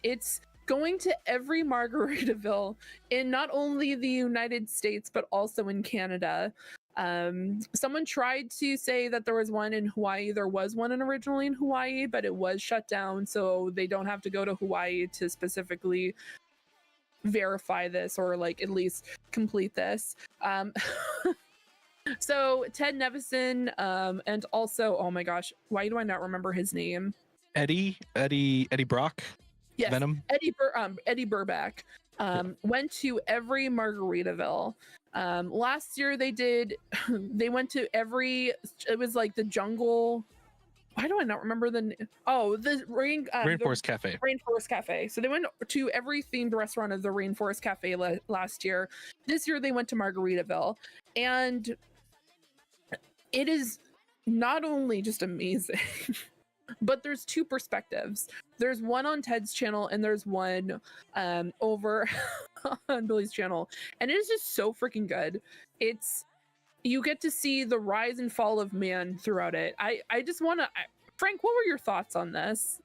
It's going to every Margaritaville in not only the United States but also in Canada. Someone tried to say that there was one in Hawaii. There was one originally in Hawaii, but it was shut down, so they don't have to go to Hawaii to specifically verify this, or like at least complete this. So Ted Nevison, and also, oh my gosh, why do I not remember his name? Eddie Brock. Yes, Venom. Eddie Burback went to every Margaritaville. Last year they went to every, it was like the jungle. Why do I not remember the Rainforest Cafe. Rainforest Cafe. So they went to every themed restaurant of the Rainforest Cafe last year. This year they went to Margaritaville, and it is not only just amazing, but there's two perspectives. There's one on Ted's channel and there's one over on Billy's channel, and it is just so freaking good. You get to see the rise and fall of man throughout it. I just want to, Frank, what were your thoughts on this?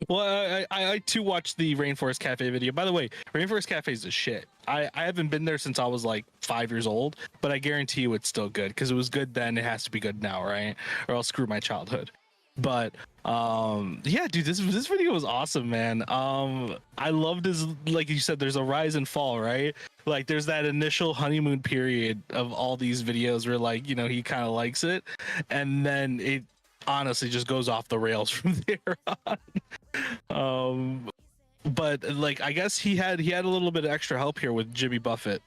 Well, I too watched the Rainforest Cafe video. By the way, Rainforest Cafe is a shit. I haven't been there since I was like 5 years old, but I guarantee you it's still good, because it was good then. It has to be good now, right? Or I'll screw my childhood. But yeah, dude, this video was awesome, man. I loved his, like you said, there's a rise and fall, right? Like there's that initial honeymoon period of all these videos where, like, you know, he kind of likes it, and then it honestly just goes off the rails from there on. But like, I guess he had a little bit of extra help here with Jimmy Buffett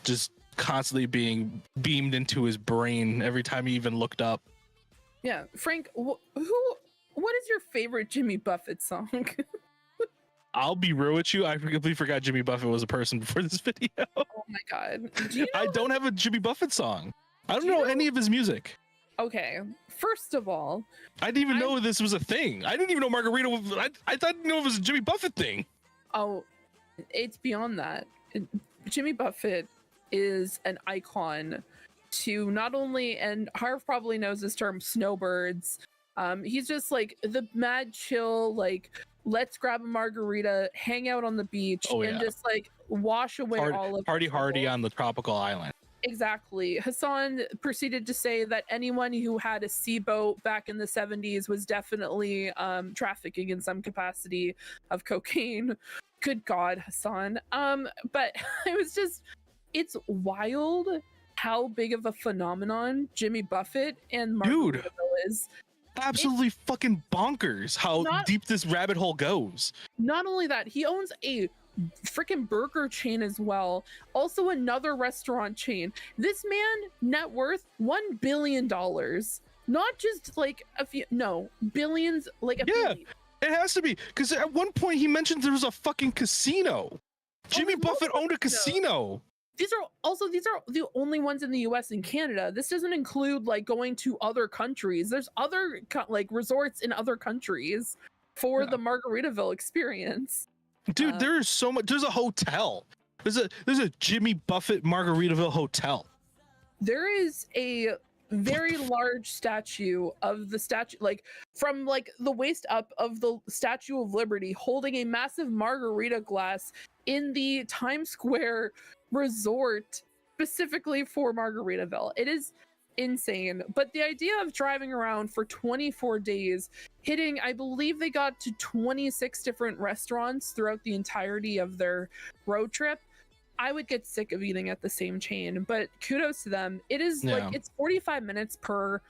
just constantly being beamed into his brain every time he even looked up. Yeah, Frank, what is your favorite Jimmy Buffett song? I'll be real with you, I completely forgot Jimmy Buffett was a person before this video. Oh my god. I don't have a Jimmy Buffett song. I don't know any of his music. Okay, first of all, I didn't even know this was a thing. I didn't even know Margarita was, I didn't know it was a Jimmy Buffett thing. Oh, it's beyond that. Jimmy Buffett is an icon to not only, and Harv probably knows this term, snowbirds. He's just like the mad chill, like, let's grab a margarita, hang out on the beach, and just like wash away all of party hardy on the tropical island. Exactly. Hassan proceeded to say that anyone who had a sea boat back in the 70s was definitely trafficking in some capacity of cocaine. Good God, Hassan. But it was just, it's wild how big of a phenomenon Jimmy Buffett and Margaritaville is. Absolutely fucking bonkers how deep this rabbit hole goes. Not only that, he owns a freaking burger chain as well, also another restaurant chain. This man net worth $1 billion, not just like a few, no, billions, like a billion. It has to be, because at one point he mentioned there was a fucking casino. Jimmy Buffett owned a casino. These are the only ones in the US and Canada. This doesn't include like going to other countries. There's other like resorts in other countries for the Margaritaville experience. Dude, there is so much. There's a hotel. There's a Jimmy Buffett Margaritaville hotel. There is a very large statue of the statue, like from like the waist up of the Statue of Liberty, holding a massive margarita glass in the Times Square resort specifically for Margaritaville. It is insane. But the idea of driving around for 24 days, hitting, I believe they got to 26 different restaurants throughout the entirety of their road trip. I would get sick of eating at the same chain, but kudos to them. It is like, it's 45 minutes per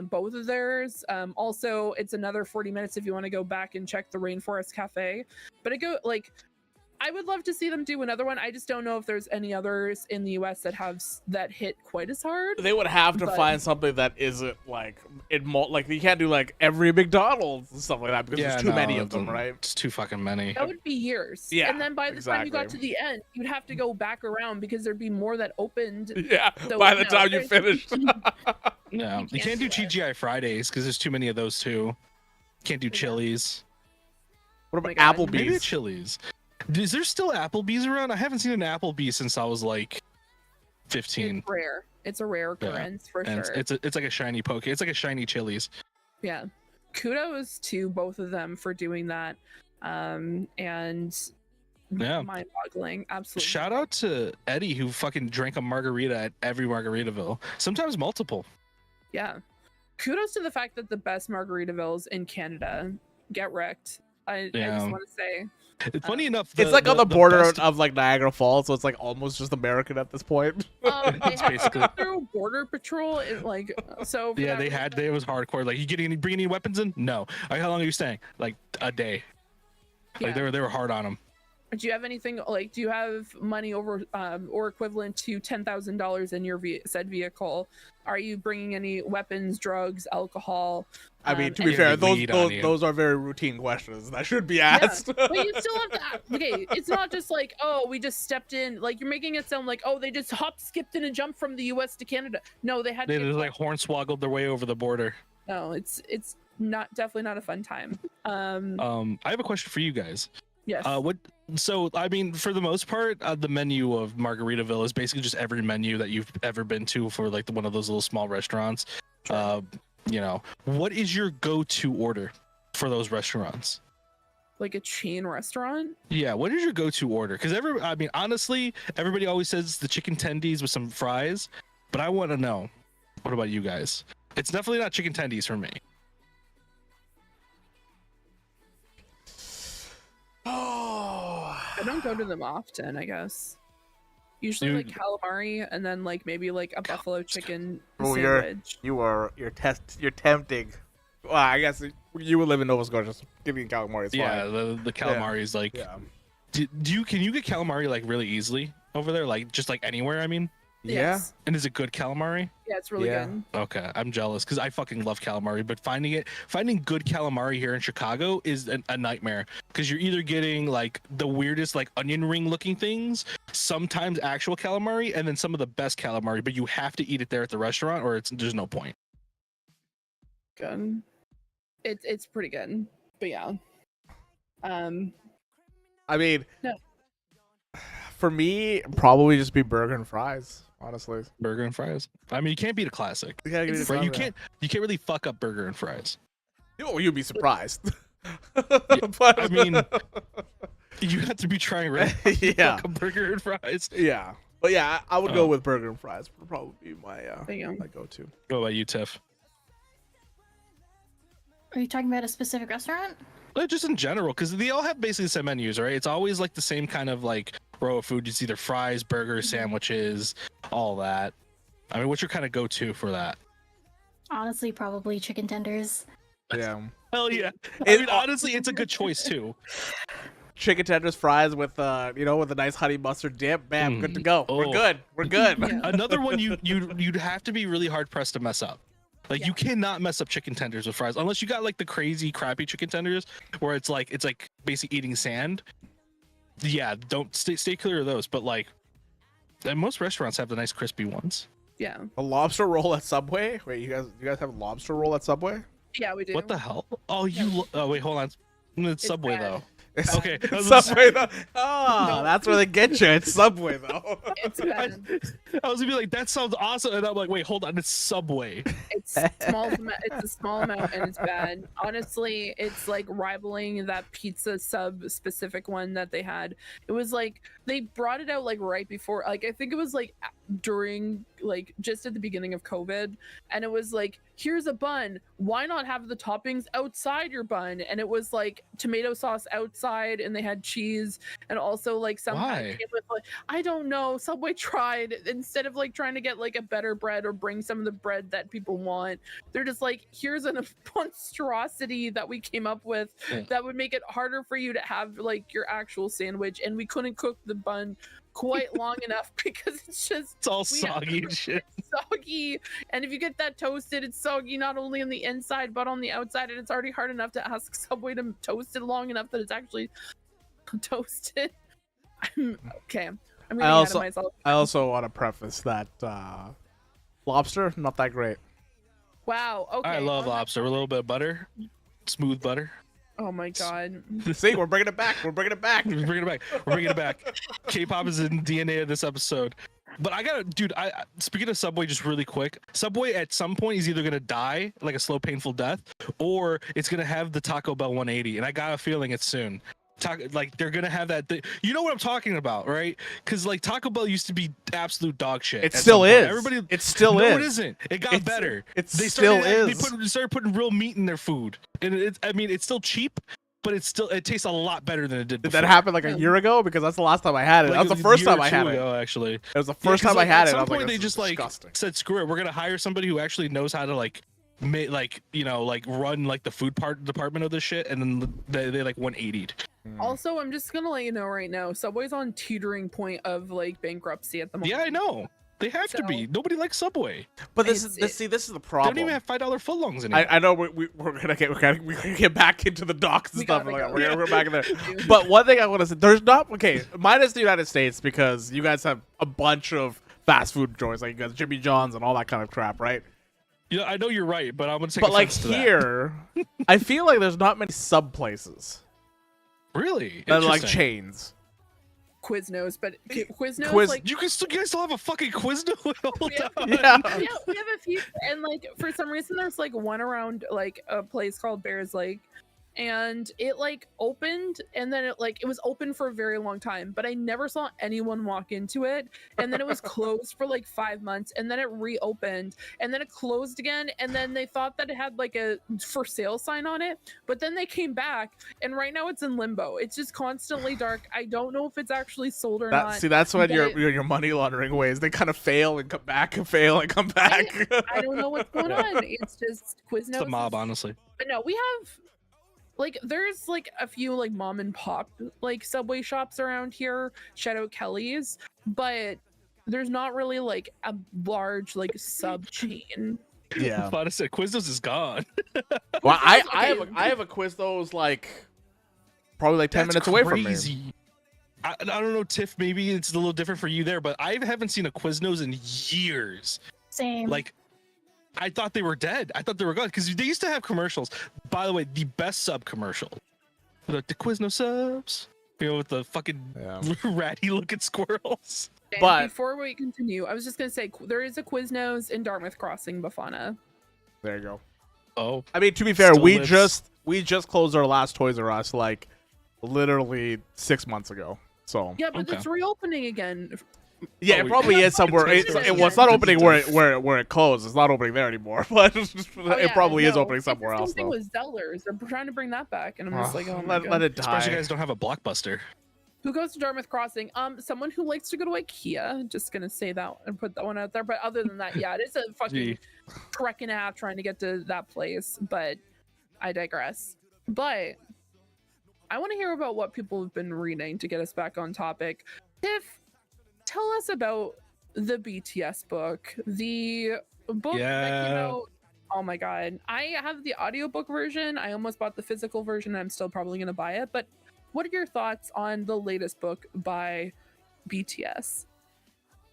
both of theirs. Also, it's another 40 minutes if you want to go back and check the Rainforest Cafe. But I would love to see them do another one. I just don't know if there's any others in the US that hit quite as hard. They would have to find something that isn't like like you can't do like every McDonald's and stuff like that because there's too many of them, right? It's too fucking many. That would be years. Yeah, and then by the time you got to the end, you'd have to go back around because there'd be more that opened. Yeah, so, by the time you finished. No, you can't do TGI Fridays because there's too many of those too. Can't do Chili's. What about Applebee's? Maybe Chili's. Is there still Applebee's around? I haven't seen an Applebee's since I was like 15. It's rare. It's a rare occurrence for sure. It's like a shiny poke. It's like a shiny Chili's. Yeah. Kudos to both of them for doing that. And mind-boggling. Absolutely. Shout out to Eddie who fucking drank a margarita at every Margaritaville. Sometimes multiple. Yeah. Kudos to the fact that the best Margaritavilles in Canada get wrecked. I just want to say. It's funny enough. It's like on the border of like Niagara Falls, so it's like almost just American at this point. They basically through border patrol. It was hardcore. Like, you bring any weapons in? No. Like, how long are you staying? Like a day. Like they were hard on them. Do you have anything like? Do you have money over or equivalent to $10,000 in your said vehicle? Are you bringing any weapons, drugs, alcohol? I mean, to be fair, those are very routine questions that should be asked. Yeah, but you still have to ask. Okay, it's not just like, oh, we just stepped in. Like, you're making it sound like, oh, they just hopped, skipped, and jumped from the U.S. to Canada. No, they had. They just like hornswoggled their way over the border. No, it's definitely not a fun time. I have a question for you guys. Yes. So I mean, for the most part, the menu of Margaritaville is basically just every menu that you've ever been to for like one of those little small restaurants. What is your go-to order for those restaurants? Like a chain restaurant? Yeah. What is your go-to order? Because honestly, everybody always says the chicken tendies with some fries, but I want to know, what about you guys? It's definitely not chicken tendies for me. I don't go to them often, I guess. Usually like calamari and then like maybe like a buffalo chicken sandwich. You're tempting. Well, I guess you would live in Nova Scotia, so giving calamari is fine. Yeah, the calamari is like. Yeah. Can you get calamari like really easily over there? Like just like anywhere? I mean. Yes. And is it good calamari? Yeah, it's really good. Okay, I'm jealous because I fucking love calamari, but finding good calamari here in Chicago is a nightmare because you're either getting like the weirdest like onion ring looking things, sometimes actual calamari, and then some of the best calamari, but you have to eat it there at the restaurant or there's no point. Good. It's pretty good, but yeah. I mean, no. For me, probably just be burger and fries. Honestly, burger and fries. I mean, you can't beat a classic. You can't really fuck up burger and fries. You'd be surprised. But I mean, you have to be trying right. Yeah, fuck up burger and fries. Yeah, But yeah, I would go with burger and fries. Would probably be my my go-to. What about you, Tiff? Are you talking about a specific restaurant? Just in general, because they all have basically the same menus, right? It's always like the same kind of like row of food. It's either fries, burgers, sandwiches, all that. I mean, what's your kind of go-to for that? Honestly, probably chicken tenders. Yeah. Hell yeah. I mean, honestly, it's a good choice too. Chicken tenders, fries with with a nice honey mustard dip. Bam, good to go. We're good. We're good. Another one you'd have to be really hard pressed to mess up. Like you cannot mess up chicken tenders with fries unless you got like the crazy crappy chicken tenders where it's like basically eating sand. Yeah, don't stay clear of those. But like, and most restaurants have the nice crispy ones. Yeah. A lobster roll at Subway. Wait, you guys have a lobster roll at Subway? Yeah, we do. What the hell? Oh, wait, hold on. It's Subway bad. though. Okay, Subway though. Oh, that's where they get you. It's Subway though. It's bad. I was gonna be like, that sounds awesome, and I'm like, wait, hold on, it's Subway. It's small. It's a small amount, and it's bad. Honestly, it's like rivaling that pizza sub specific one that they had. It was like they brought it out like right before, like I think it was like during, like just at the beginning of COVID, and it was like, here's a bun. Why not have the toppings outside your bun? And it was like tomato sauce outside, and they had cheese, and also like sometimes it was like, I don't know. Subway tried, instead of like trying to get like a better bread or bring some of the bread that people want, they're just like, here's a monstrosity that we came up with that would make it harder for you to have like your actual sandwich, and we couldn't cook the bun quite long enough because it's all soggy and shit. It's soggy, and if you get that toasted, it's soggy not only on the inside but on the outside, and it's already hard enough to ask Subway to toast it long enough that it's actually toasted. Okay, I'm getting ahead of myself. I also want to preface that lobster, not that great. Wow. Okay. I love lobster. A little bit of butter, smooth butter. Oh my god. See, we're bringing it back. We're bringing it back. We're bringing it back. We're bringing it back. K-pop is in DNA of this episode. But I gotta, dude, speaking of Subway, just really quick, Subway at some point is either gonna die like a slow, painful death, or it's gonna have the Taco Bell 180, and I got a feeling it's soon. Like they're gonna have that. You know what I'm talking about, right? Because like Taco Bell used to be absolute dog shit. It still is. Everybody, it still is. No, it isn't. It got better. It still is. They started putting real meat in their food, and I mean, it's still cheap, but it tastes a lot better than it did before. Did that happen like a year ago? Because that's the last time I had it. Like, that was the first time I had it. Actually, it was the first time I had it. At some point, like, they just like said, "Screw it, we're gonna hire somebody who actually knows how to like." Run like the food department of this shit, and then they like 180'd. Also, I'm just gonna let you know right now, Subway's on teetering point of like bankruptcy at the moment. Yeah, I know. They have to be. Nobody likes Subway. But this is the problem. They don't even have $5 footlongs anymore. I know we're gonna get back into the docks and stuff. We're back in there. But one thing I want to say, there's not minus the United States, because you guys have a bunch of fast food joints, like you guys Jimmy John's and all that kind of crap, right? Yeah, I know you're right, but I'm gonna take. But like here, I feel like there's not many sub places. Really? That are like chains. Quiznos, but Quiznos, like you guys still have a fucking Quizno? Yeah, we have a few, and like for some reason there's like one around like a place called Bears Lake, and it like opened, and then it was open for a very long time, but I never saw anyone walk into it, and then it was closed for like 5 months, and then it reopened, and then it closed again, and then they thought that it had like a for sale sign on it, but then they came back, and right now it's in limbo. It's just constantly dark. I don't know if it's actually sold or not. See, that's when your money laundering ways, they kind of fail and come back and fail and come back. I don't know what's going on. It's just Quiznos. It's the mob, honestly. But no, we have like there's like a few like mom and pop like Subway shops around here, shout out Kelly's, but there's not really like a large like sub chain. Yeah, I thought I said Quiznos is gone. Well, I have a Quiznos like probably like 10 minutes away from me. I don't know, Tiff, maybe it's a little different for you there, but I haven't seen a Quiznos in years. Same. Like, I thought they were dead. I thought they were gone because they used to have commercials. By the way, the best sub commercial, the Quiznos subs, with the fucking ratty looking squirrels. And but before we continue, I was just gonna say there is a Quiznos in Dartmouth Crossing, Bafana. There you go. Oh, I mean, to be fair, we just closed our last Toys R Us like literally 6 months ago. So yeah, but it's reopening again. Yeah, Oh, it probably is somewhere. It's not opening where it closed. It's not opening there anymore. But it probably is opening somewhere else. The same thing with Zellers. They're trying to bring that back, and I'm just like, oh my god. Let it Surprised you die. guys don't have a Blockbuster. Who goes to Dartmouth Crossing? Someone who likes to go to IKEA. Just gonna say that and put that one out there. But other than that, yeah, it is a fucking trek and a half trying to get to that place. But I digress. But I want to hear about what people have been reading to get us back on topic. Tiff, tell us about the BTS book. The book that came out. Oh my god. I have the audiobook version. I almost bought the physical version. I'm still probably going to buy it. But what are your thoughts on the latest book by BTS?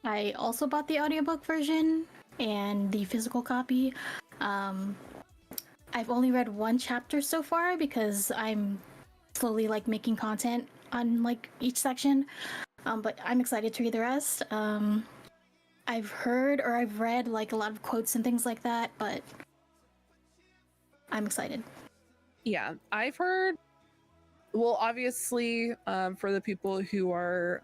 I also bought the audiobook version and the physical copy. I've only read one chapter so far because I'm slowly like making content on like each section. But I'm excited to read the rest. I've heard or I've read like a lot of quotes and things like that, but I'm excited. Yeah, I've heard. Well, obviously, for the people who are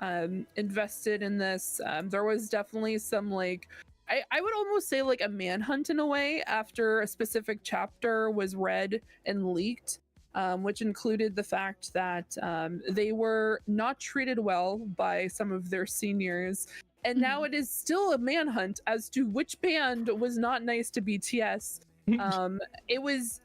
invested in this, there was definitely some like, I would almost say like a manhunt in a way after a specific chapter was read and leaked, which included the fact that they were not treated well by some of their seniors. And now it is still a manhunt as to which band was not nice to BTS. It was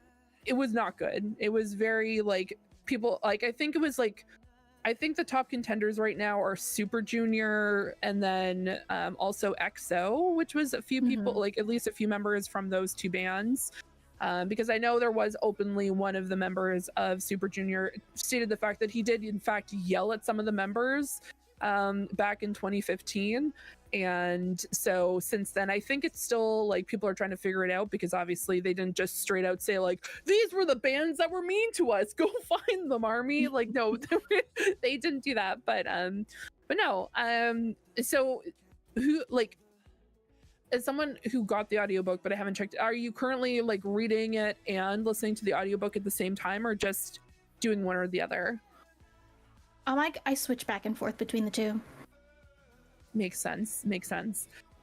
not good. It was very like, people like I think the top contenders right now are Super Junior and then also EXO, which was a few people, like at least a few members from those two bands, because I know there was openly one of the members of Super Junior stated the fact that he did in fact yell at some of the members back in 2015. And so since then, I think it's still like people are trying to figure it out, because obviously they didn't just straight out say like, these were the bands that were mean to us, go find them, army. Like, no, they didn't do that. But no, so who, like, as someone who got the audiobook but I haven't checked, are you currently like reading it and listening to the audiobook at the same time, or just doing one or the other? I switch back and forth between the two. Makes sense.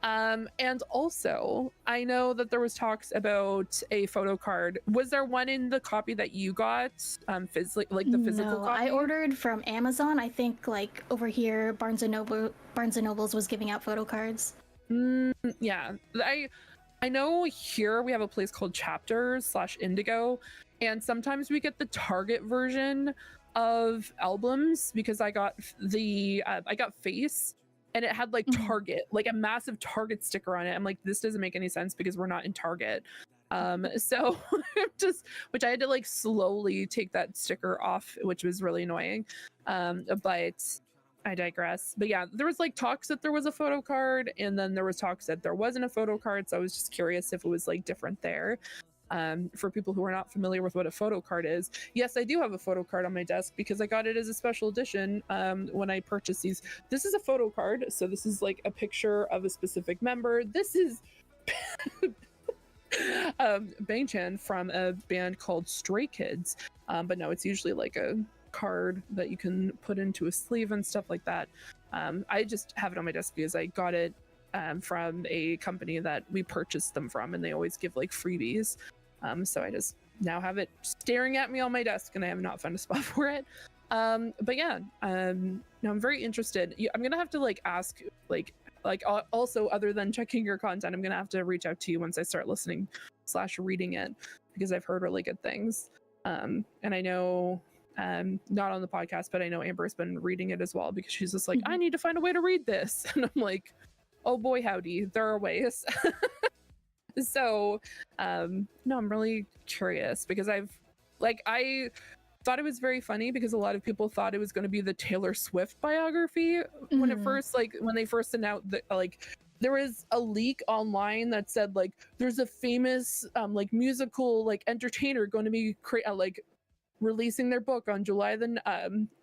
And also, I know that there was talks about a photo card. Was there one in the copy that you got, physically, like the physical copy? I ordered from Amazon. I think like over here, Barnes and Nobles was giving out photo cards. Yeah, I know here we have a place called Chapters/Indigo, and sometimes we get the Target version of albums, because I got Face, and it had like Target, like a massive Target sticker on it. I'm like, this doesn't make any sense because we're not in Target. So which I had to like slowly take that sticker off, which was really annoying. But I digress. But yeah, there was like talks that there was a photo card, and then there was talks that there wasn't a photo card. So I was just curious if it was like different there. For people who are not familiar with what a photo card is, yes, I do have a photo card on my desk because I got it as a special edition when I purchased these. This is a photo card, so this is like a picture of a specific member. This is Bangchan from a band called Stray Kids, but no, it's usually like a card that you can put into a sleeve and stuff like that. I just have it on my desk because I got it from a company that we purchased them from, and they always give like freebies. So I just now have it staring at me on my desk, and I have not found a spot for it. But yeah, no, I'm very interested. I'm gonna have to like ask, like also, other than checking your content, I'm gonna have to reach out to you once I start listening / reading it, because I've heard really good things. And I know, not on the podcast, but I know Amber's been reading it as well, because she's just like, I need to find a way to read this, and I'm like, oh boy, howdy, there are ways. So, no, I'm really curious, because I thought it was very funny because a lot of people thought it was going to be the Taylor Swift biography when they first announced that, like, there was a leak online that said like there's a famous like musical like entertainer going to be releasing their book on July the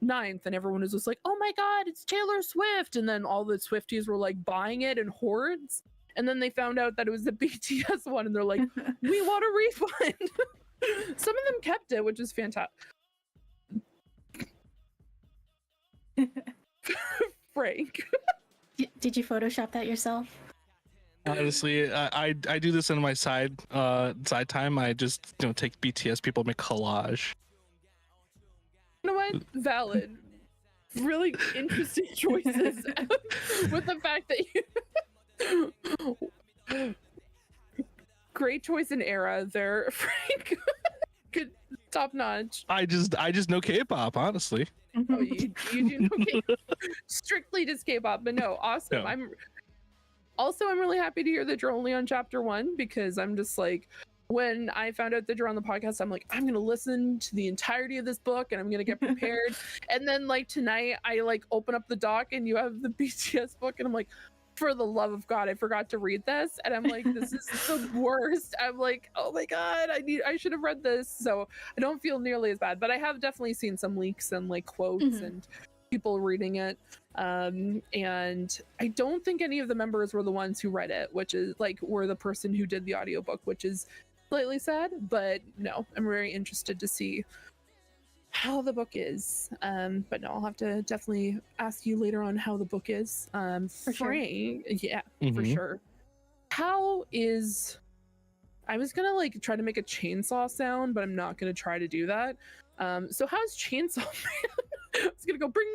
9th, and everyone was just like, oh my god, it's Taylor Swift, and then all the Swifties were like buying it in hordes, and then they found out that it was the BTS one, and they're like, we want a refund. Some of them kept it, which is fantastic. Frank. Did you Photoshop that yourself? Honestly, I do this in my side time. I just take BTS people, make collage. You know what? Valid. Really interesting choices. With the fact that you great choice in era there, Frank. Good, top notch. I just know K-pop, honestly. Oh, you do know strictly just K-pop, but no, awesome. Yeah. I'm really happy to hear that you're only on chapter 1, because I'm just like, when I found out that you're on the podcast, I'm like, I'm gonna listen to the entirety of this book and I'm gonna get prepared. And then like tonight, I like open up the doc and you have the BTS book, and I'm like, for the love of God, I forgot to read this. And I'm like, this is the worst. I'm like, oh my God, I should have read this. So I don't feel nearly as bad, but I have definitely seen some leaks and like quotes and people reading it. And I don't think any of the members were the ones who read it, which is like, were the person who did the audiobook, which is slightly sad, but no, I'm very interested to see how the book is. But no, I'll have to definitely ask you later on how the book is. For Frank, yeah, for sure. How is, I was gonna like try to make a chainsaw sound, but I'm not gonna try to do that. So how's Chainsaw Man? I was gonna go bring.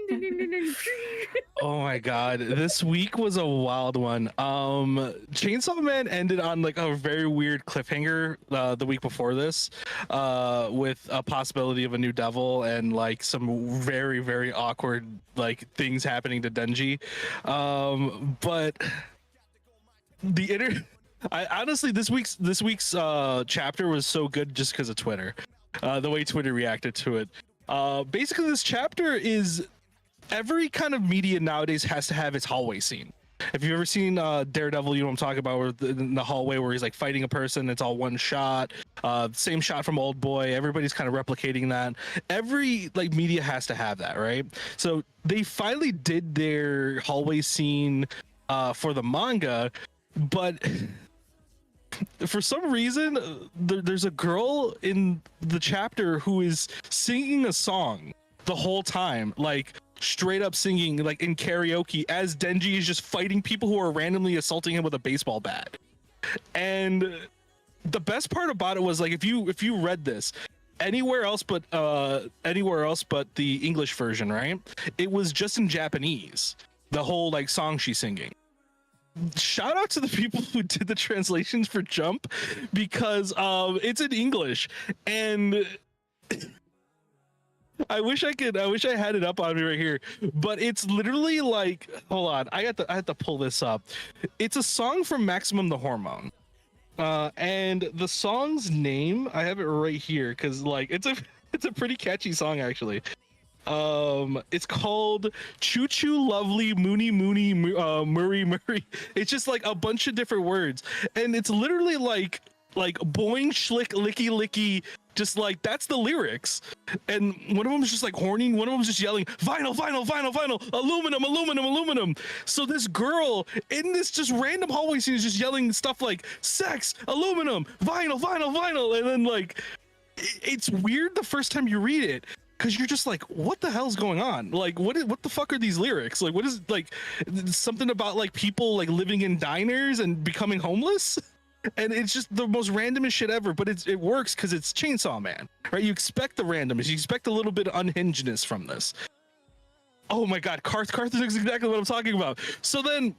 Oh my God, this week was a wild one. Chainsaw Man ended on like a very weird cliffhanger the week before this, with a possibility of a new devil and like some very, very awkward like things happening to Denji. But I honestly, this week's chapter was so good just because of Twitter, the way Twitter reacted to it. Basically, this chapter is, every kind of media nowadays has to have its hallway scene. If you've ever seen Daredevil, you know what I'm talking about, where in the hallway where he's like fighting a person, it's all one shot. Same shot from Old Boy. Everybody's kind of replicating that. Every like media has to have that, right? So they finally did their hallway scene for the manga, but for some reason there's a girl in the chapter who is singing a song the whole time, like straight up singing like in karaoke, as Denji is just fighting people who are randomly assaulting him with a baseball bat. And the best part about it was like, if you read this anywhere else but the English version, right, it was just in Japanese, the whole like song she's singing. Shout out to the people who did the translations for Jump, because it's in English, and I wish I had it up on me right here, but it's literally like, hold on, I had to pull this up. It's a song from Maximum the Hormone, and the song's name, I have it right here because like it's a pretty catchy song actually. It's called Choo Choo Lovely Moony Moony Murray Murray. It's just like a bunch of different words, and it's literally like boing schlick licky licky, just like that's the lyrics. And one of them is just like horny, one of them is just yelling vinyl vinyl vinyl vinyl, aluminum aluminum aluminum. So this girl in this just random hallway scene is just yelling stuff like sex, aluminum, vinyl vinyl vinyl, and then like it's weird the first time you read it, because you're just like, what the hell's going on? Like, what the fuck are these lyrics? Like, what is, like, something about like people like living in diners and becoming homeless? And it's just the most randomest shit ever, but it works because it's Chainsaw Man, right? You expect the randomness, you expect a little bit of unhingedness from this. Oh my God, Karth is exactly what I'm talking about. So then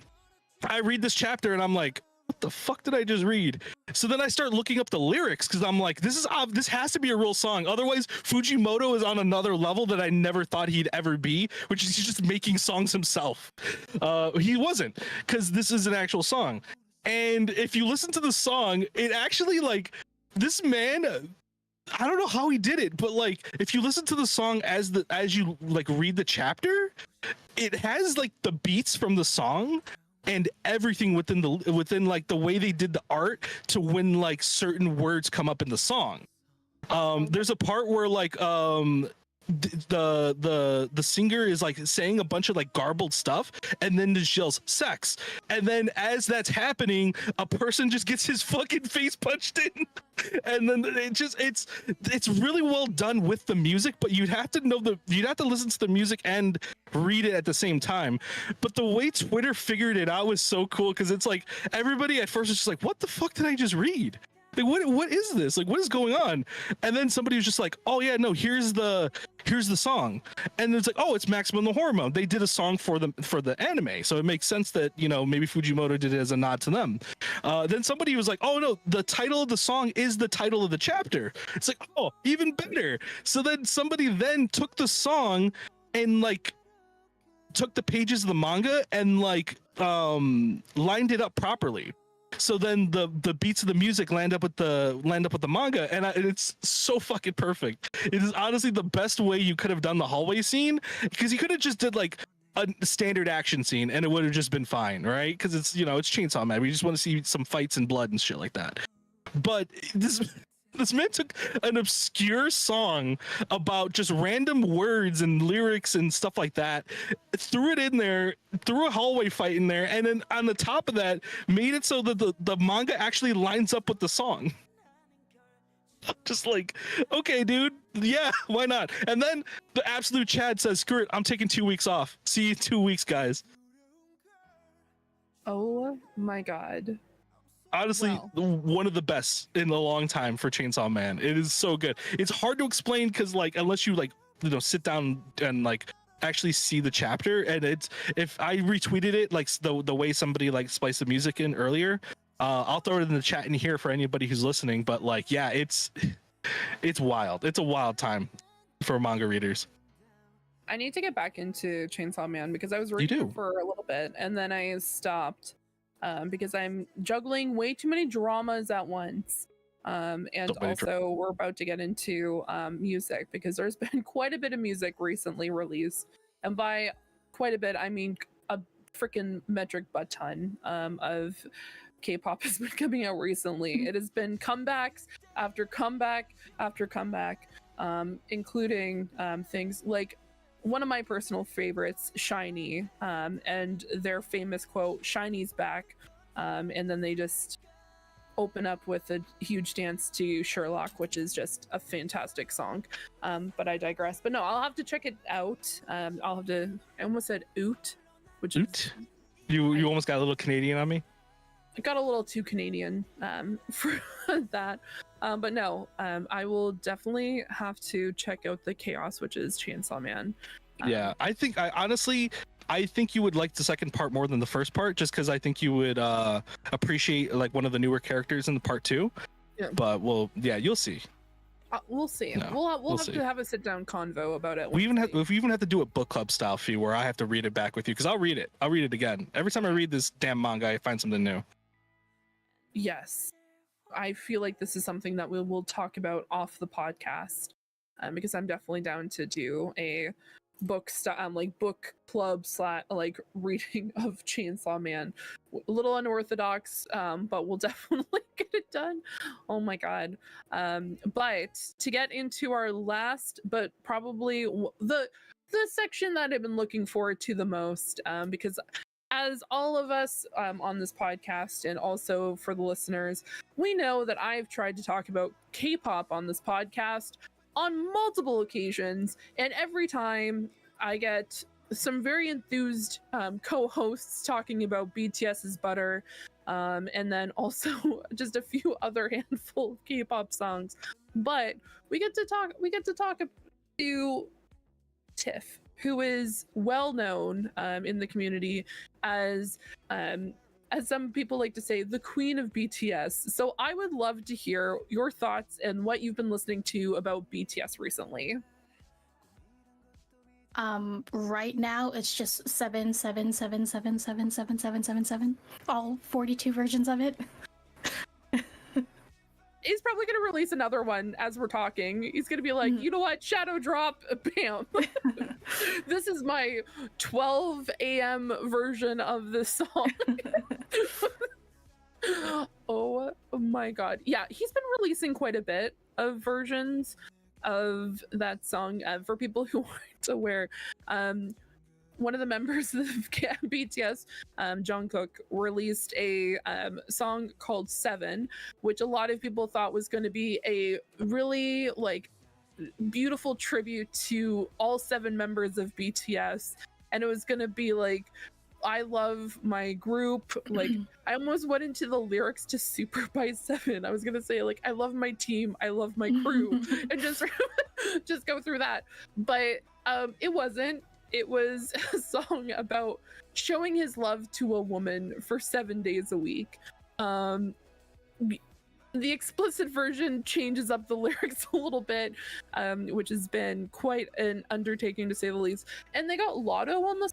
I read this chapter and I'm like, what the fuck did I just read? So then I start looking up the lyrics because I'm like, this has to be a real song. Otherwise, Fujimoto is on another level that I never thought he'd ever be, which is he's just making songs himself. He wasn't, because this is an actual song. And if you listen to the song, it actually, like, this man, I don't know how he did it, but like, if you listen to the song as you like read the chapter, it has like the beats from the song and everything within like the way they did the art to when like certain words come up in the song. There's a part where like the singer is like saying a bunch of like garbled stuff, and then just yells sex, and then as that's happening, a person just gets his fucking face punched in, and then it's really well done with the music, but you'd have to listen to the music and read it at the same time. But the way Twitter figured it out was so cool, because it's like everybody at first was just like, what the fuck did I just read? Like, what is this? Like, what is going on? And then somebody was just like, oh yeah, no, here's the song. And it's like, oh, it's Maximum the Hormone. They did a song for the anime, so it makes sense that, you know, maybe Fujimoto did it as a nod to them. Then somebody was like, oh no, the title of the song is the title of the chapter. It's like, oh, even better. So then somebody then took the song and like took the pages of the manga and like lined it up properly. So then the beats of the music land up with the manga, and it's so fucking perfect. It is honestly the best way you could have done the hallway scene, because you could have just did like a standard action scene and it would have just been fine, right? Because it's, you know, it's Chainsaw Man. We just want to see some fights and blood and shit like that. But this man took an obscure song about just random words and lyrics and stuff like that, threw it in there, threw a hallway fight in there, and then on the top of that, made it so that the manga actually lines up with the song. Just like, okay, dude, yeah, why not? And then the absolute Chad says, screw it, I'm taking 2 weeks off. See you in 2 weeks, guys. Oh my god. Honestly, one of the best in a long time for Chainsaw Man. It is so good. It's hard to explain because, like, unless you like, you know, sit down and like actually see the chapter. And it's, if I retweeted it, like the way somebody like spliced the music in earlier, I'll throw it in the chat in here for anybody who's listening. But like, yeah, it's wild. It's a wild time for manga readers. I need to get back into Chainsaw Man because I was reading it for a little bit and then I stopped. Because I'm juggling way too many dramas at once. And also we're about to get into music, because there's been quite a bit of music recently released. And by quite a bit, I mean a freaking metric butt ton of K-pop has been coming out recently. It has been comebacks after comeback after comeback, including things like one of my personal favorites, SHINee, and their famous quote, "Shiny's back," and then they just open up with a huge dance to Sherlock, which is just a fantastic song. But I digress. But no, I'll have to check it out. I'll have to. I almost said oot, which oot. You almost got a little Canadian on me. I got a little too Canadian for that. But no, I will definitely have to check out the Chaos, which is Chainsaw Man. Yeah, I think I think you would like the second part more than the first part, just because I think you would appreciate like one of the newer characters in the part 2. Yeah. But you'll see. We'll see. No, we'll have to have a sit down convo about it. We even have to do a book club style fee where I have to read it back with you, because I'll read it again every time I read this damn manga. I find something new. Yes. I feel like this is something that we will talk about off the podcast, because I'm definitely down to do a book book club like reading of Chainsaw Man. A little unorthodox, but we'll definitely get it done. Oh my god. But to get into our last, but probably the section that I've been looking forward to the most, because as all of us on this podcast, and also for the listeners, we know that I've tried to talk about K-pop on this podcast on multiple occasions, and every time I get some very enthused co-hosts talking about BTS's Butter, and then also just a few other handful of K-pop songs. But we get to talk to Tiff, who is well known in the community as some people like to say, the queen of BTS. So I would love to hear your thoughts and what you've been listening to about BTS recently. Right now it's just 7, 7, 7, 7, 7, 7, 7, 7, 7. All 42 versions of it. He's probably going to release another one as we're talking. He's going to be like, you know what? Shadow drop, bam. This is my 12 a.m. version of this song. Oh my god. Yeah, he's been releasing quite a bit of versions. of that song, for people who aren't aware, one of the members of BTS, Jungkook, released a song called Seven, which a lot of people thought was going to be a really like beautiful tribute to all 7 members of BTS, and it was going to be like, I love my group. Like, I almost went into the lyrics to Super by 7. I was gonna say like, I love my team, I love my crew, and just go through that. But it wasn't. It was a song about showing his love to a woman for 7 days a week. The explicit version changes up the lyrics a little bit, which has been quite an undertaking to say the least. And they got Lotto on the,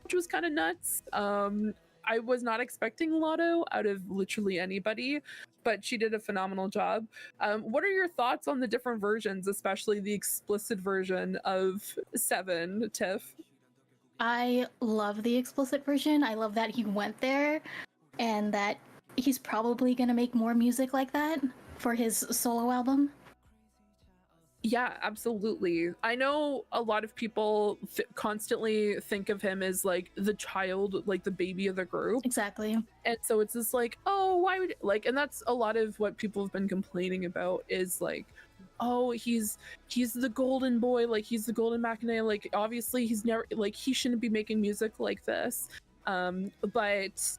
which was kind of nuts. I was not expecting Lotto out of literally anybody, but she did a phenomenal job. What are your thoughts on the different versions, especially the explicit version of Seven, Tiff? I love the explicit version. I love that he went there and that he's probably going to make more music like that for his solo album. Yeah, absolutely. I know a lot of people constantly think of him as like the child, like the baby of the group. Exactly. And so it's just like, oh, why would, like, and that's a lot of what people have been complaining about is like, oh, he's the golden boy, like he's the golden MacKinnon, like obviously he's never, like he shouldn't be making music like this. But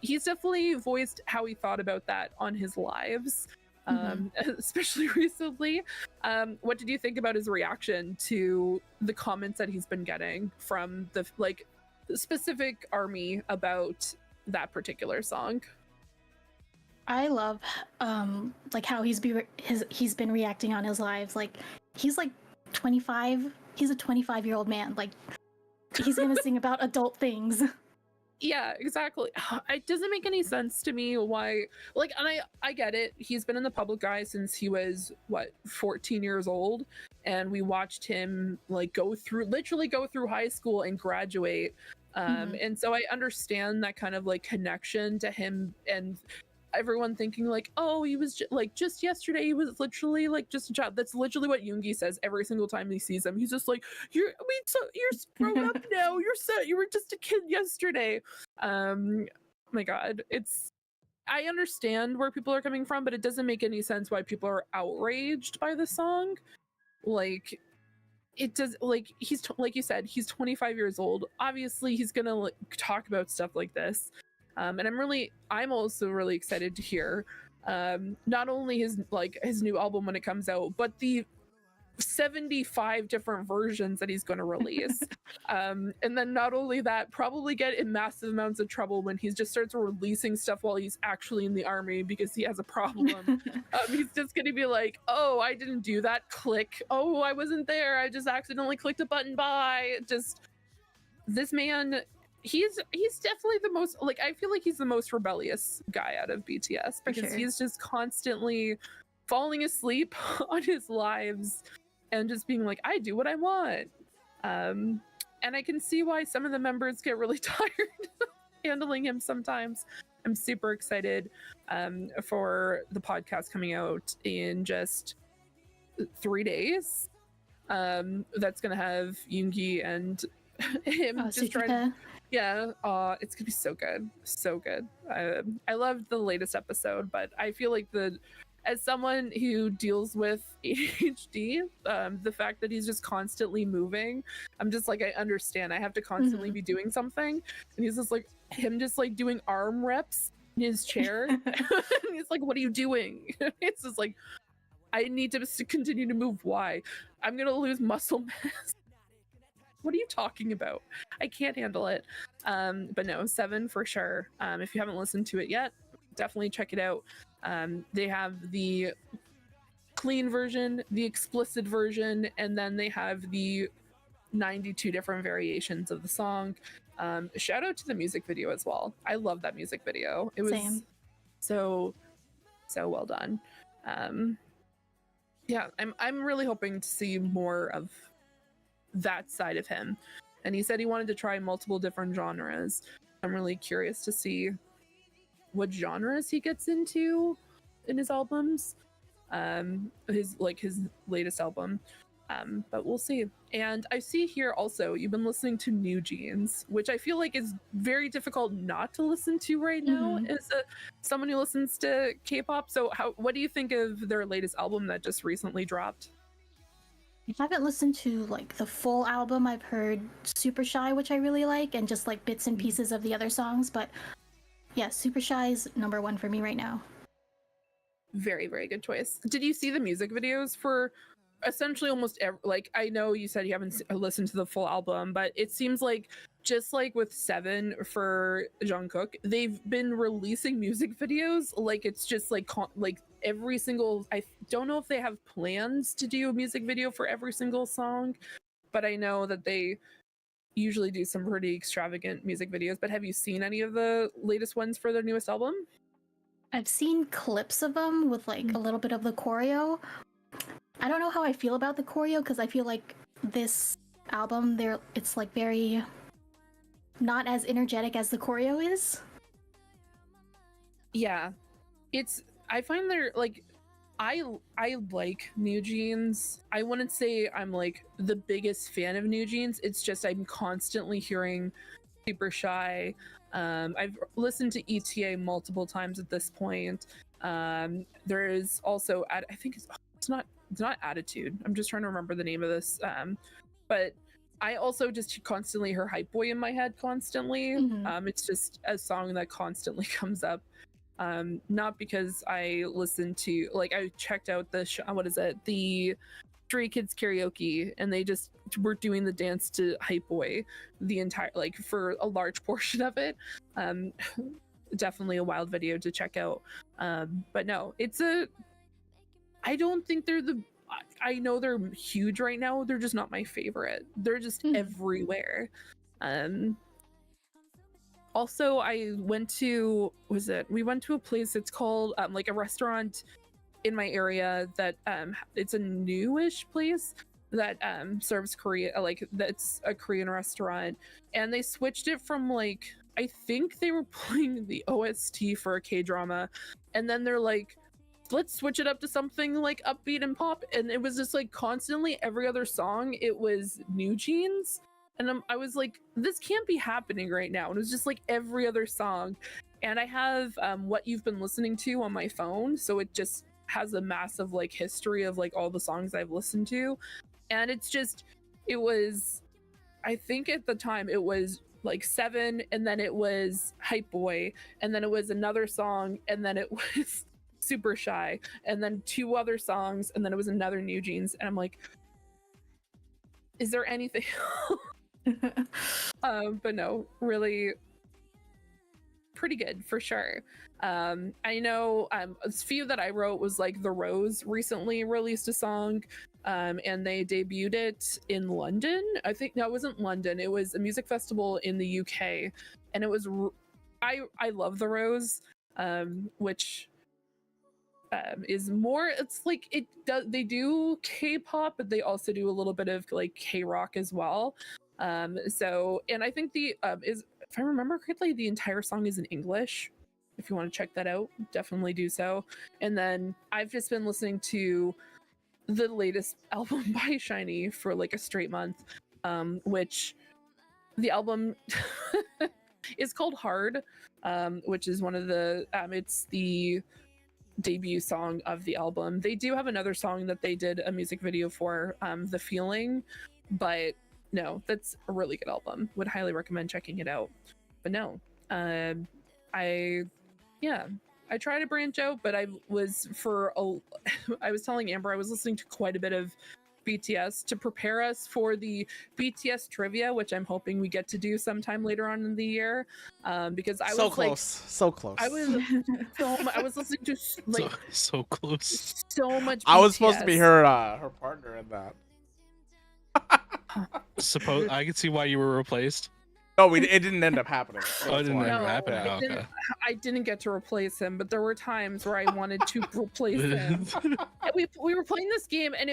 he's definitely voiced how he thought about that on his lives. Especially recently. What did you think about his reaction to the comments that he's been getting from the like specific army about that particular song? I love like how he's been reacting on his lives. Like he's like 25. He's a 25-year-old man. Like he's gonna sing about adult things. Yeah, exactly. It doesn't make any sense to me why, like, and I get it. He's been in the public eye since he was, what, 14 years old. And we watched him, like, literally go through high school and graduate. And so I understand that kind of, like, connection to him and everyone thinking, like, oh, he was just yesterday, he was literally, like, just a child. That's literally what Yoongi says every single time he sees him. He's just like, you're grown up now. You were just a kid yesterday. My God, I understand where people are coming from, but it doesn't make any sense why people are outraged by the song. Like, it does, like, like you said, he's 25 years old. Obviously, he's gonna like, talk about stuff like this. And I'm also really excited to hear not only his new album when it comes out, but the 75 different versions that he's going to release. And then not only that, probably get in massive amounts of trouble when he just starts releasing stuff while he's actually in the army because he has a problem. He's just going to be like, oh, I didn't do that, click. Oh, I wasn't there, I just accidentally clicked a button, bye. Just, this man, he's definitely the most, like, I feel like he's the most rebellious guy out of BTS because he's just constantly falling asleep on his lives and just being like, I do what I want. And I can see why some of the members get really tired handling him sometimes. I'm super excited for the podcast coming out in just 3 days. That's gonna have Yoongi and him just trying. Yeah, it's gonna be so good, so good. I loved the latest episode, but I feel like as someone who deals with ADHD, the fact that he's just constantly moving, I'm just like, I understand. I have to constantly be doing something, and he's just like doing arm reps in his chair. And he's like, "What are you doing?" It's just like, I need to continue to move. Why? I'm gonna lose muscle mass. What are you talking about? I can't handle it. But no, 7 for sure. If you haven't listened to it yet, definitely check it out. They have the clean version, the explicit version, and then they have the 92 different variations of the song. Shout out to the music video as well. I love that music video. It was so well done. Yeah, I'm really hoping to see more of that side of him. And he said he wanted to try multiple different genres. I'm really curious to see what genres he gets into in his albums. his latest album. But we'll see. And I see here also you've been listening to New Jeans, which I feel like is very difficult not to listen to right now as someone who listens to K-pop. So what do you think of their latest album that just recently dropped? I haven't listened to like the full album. I've heard Super Shy, which I really like, and just like bits and pieces of the other songs. But yeah, Super Shy is number one for me right now. Very, very good choice. Did you see the music videos for essentially almost like, I know you said you haven't listened to the full album, but it seems like just like with Seven for Jungkook, they've been releasing music videos like it's just like every single, I don't know if they have plans to do a music video for every single song, but I know that they usually do some pretty extravagant music videos. But have you seen any of the latest ones for their newest album? I've seen clips of them with like a little bit of the choreo. I don't know how I feel about the choreo because I feel like this album it's like very not as energetic as the choreo is. Yeah, I find they're like, I like New Jeans. I wouldn't say I'm like the biggest fan of New Jeans. It's just I'm constantly hearing Super Shy. I've listened to ETA multiple times at this point. There is also, I think it's not Attitude. I'm just trying to remember the name of this. But I also just constantly hear Hype Boy in my head constantly. It's just a song that constantly comes up. Not because I listened to, like, I checked out the the Stray Kids karaoke, and they just were doing the dance to Hype Boy the entire, like, for a large portion of it. Definitely a wild video to check out. But no, I don't think I know they're huge right now. They're just not my favorite. They're just everywhere. Also, we went to a place, it's called like a restaurant in my area that it's a newish place that serves Korea, like that's a Korean restaurant, and they switched it from, like, I think they were playing the OST for a K-drama, and then they're like, let's switch it up to something like upbeat and pop, and it was just like constantly every other song it was New Jeans, and I was like, this can't be happening right now. And it was just like every other song, and I have What You've Been Listening To on my phone, so it just has a massive like history of like all the songs I've listened to, and it was, I think at the time it was like Seven, and then it was Hype Boy, and then it was another song, and then it was Super Shy, and then two other songs, and then it was another New Jeans, and I'm like, is there anything but no, really pretty good for sure. I know a few that I wrote was like The Rose recently released a song, and they debuted it in London. I think, no, it wasn't London, it was a music festival in the UK, and it was I love The Rose, which is more, it's like they do K-pop, but they also do a little bit of like K-rock as well. So, and I think if I remember correctly, the entire song is in English. If you want to check that out, definitely do so. And then I've just been listening to the latest album by Shiny for like a straight month, which the album is called Hard, which is one of the it's the debut song of the album. They do have another song that they did a music video for, The Feeling, but no, that's a really good album. Would highly recommend checking it out. But no, I try to branch out, but I was telling Amber I was listening to quite a bit of BTS to prepare us for the BTS trivia, which I'm hoping we get to do sometime later on in the year. Because I was so close. I was listening to like so close. So much. I was BTS. supposed to be her partner in that. Suppose I could see why you were replaced. No, it didn't end up happening. Oh, it didn't end up happening. Okay. I didn't get to replace him, but there were times where I wanted to replace him. And we were playing this game, and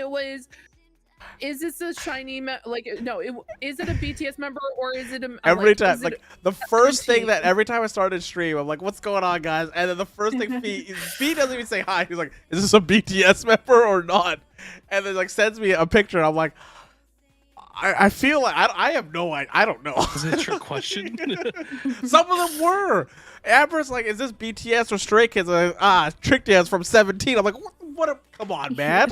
is this a shiny is it a BTS member or is it a every time the first thing that every time I started stream, I'm like, what's going on, guys? And then the first thing Fee doesn't even say hi. He's like, is this a BTS member or not? And then like sends me a picture. And I'm like, I feel like I have no idea. I don't know. Is it a trick question? Some of them were. Amber's like, is this BTS or Stray Kids? Trick Dance from 17. I'm like, come on, man.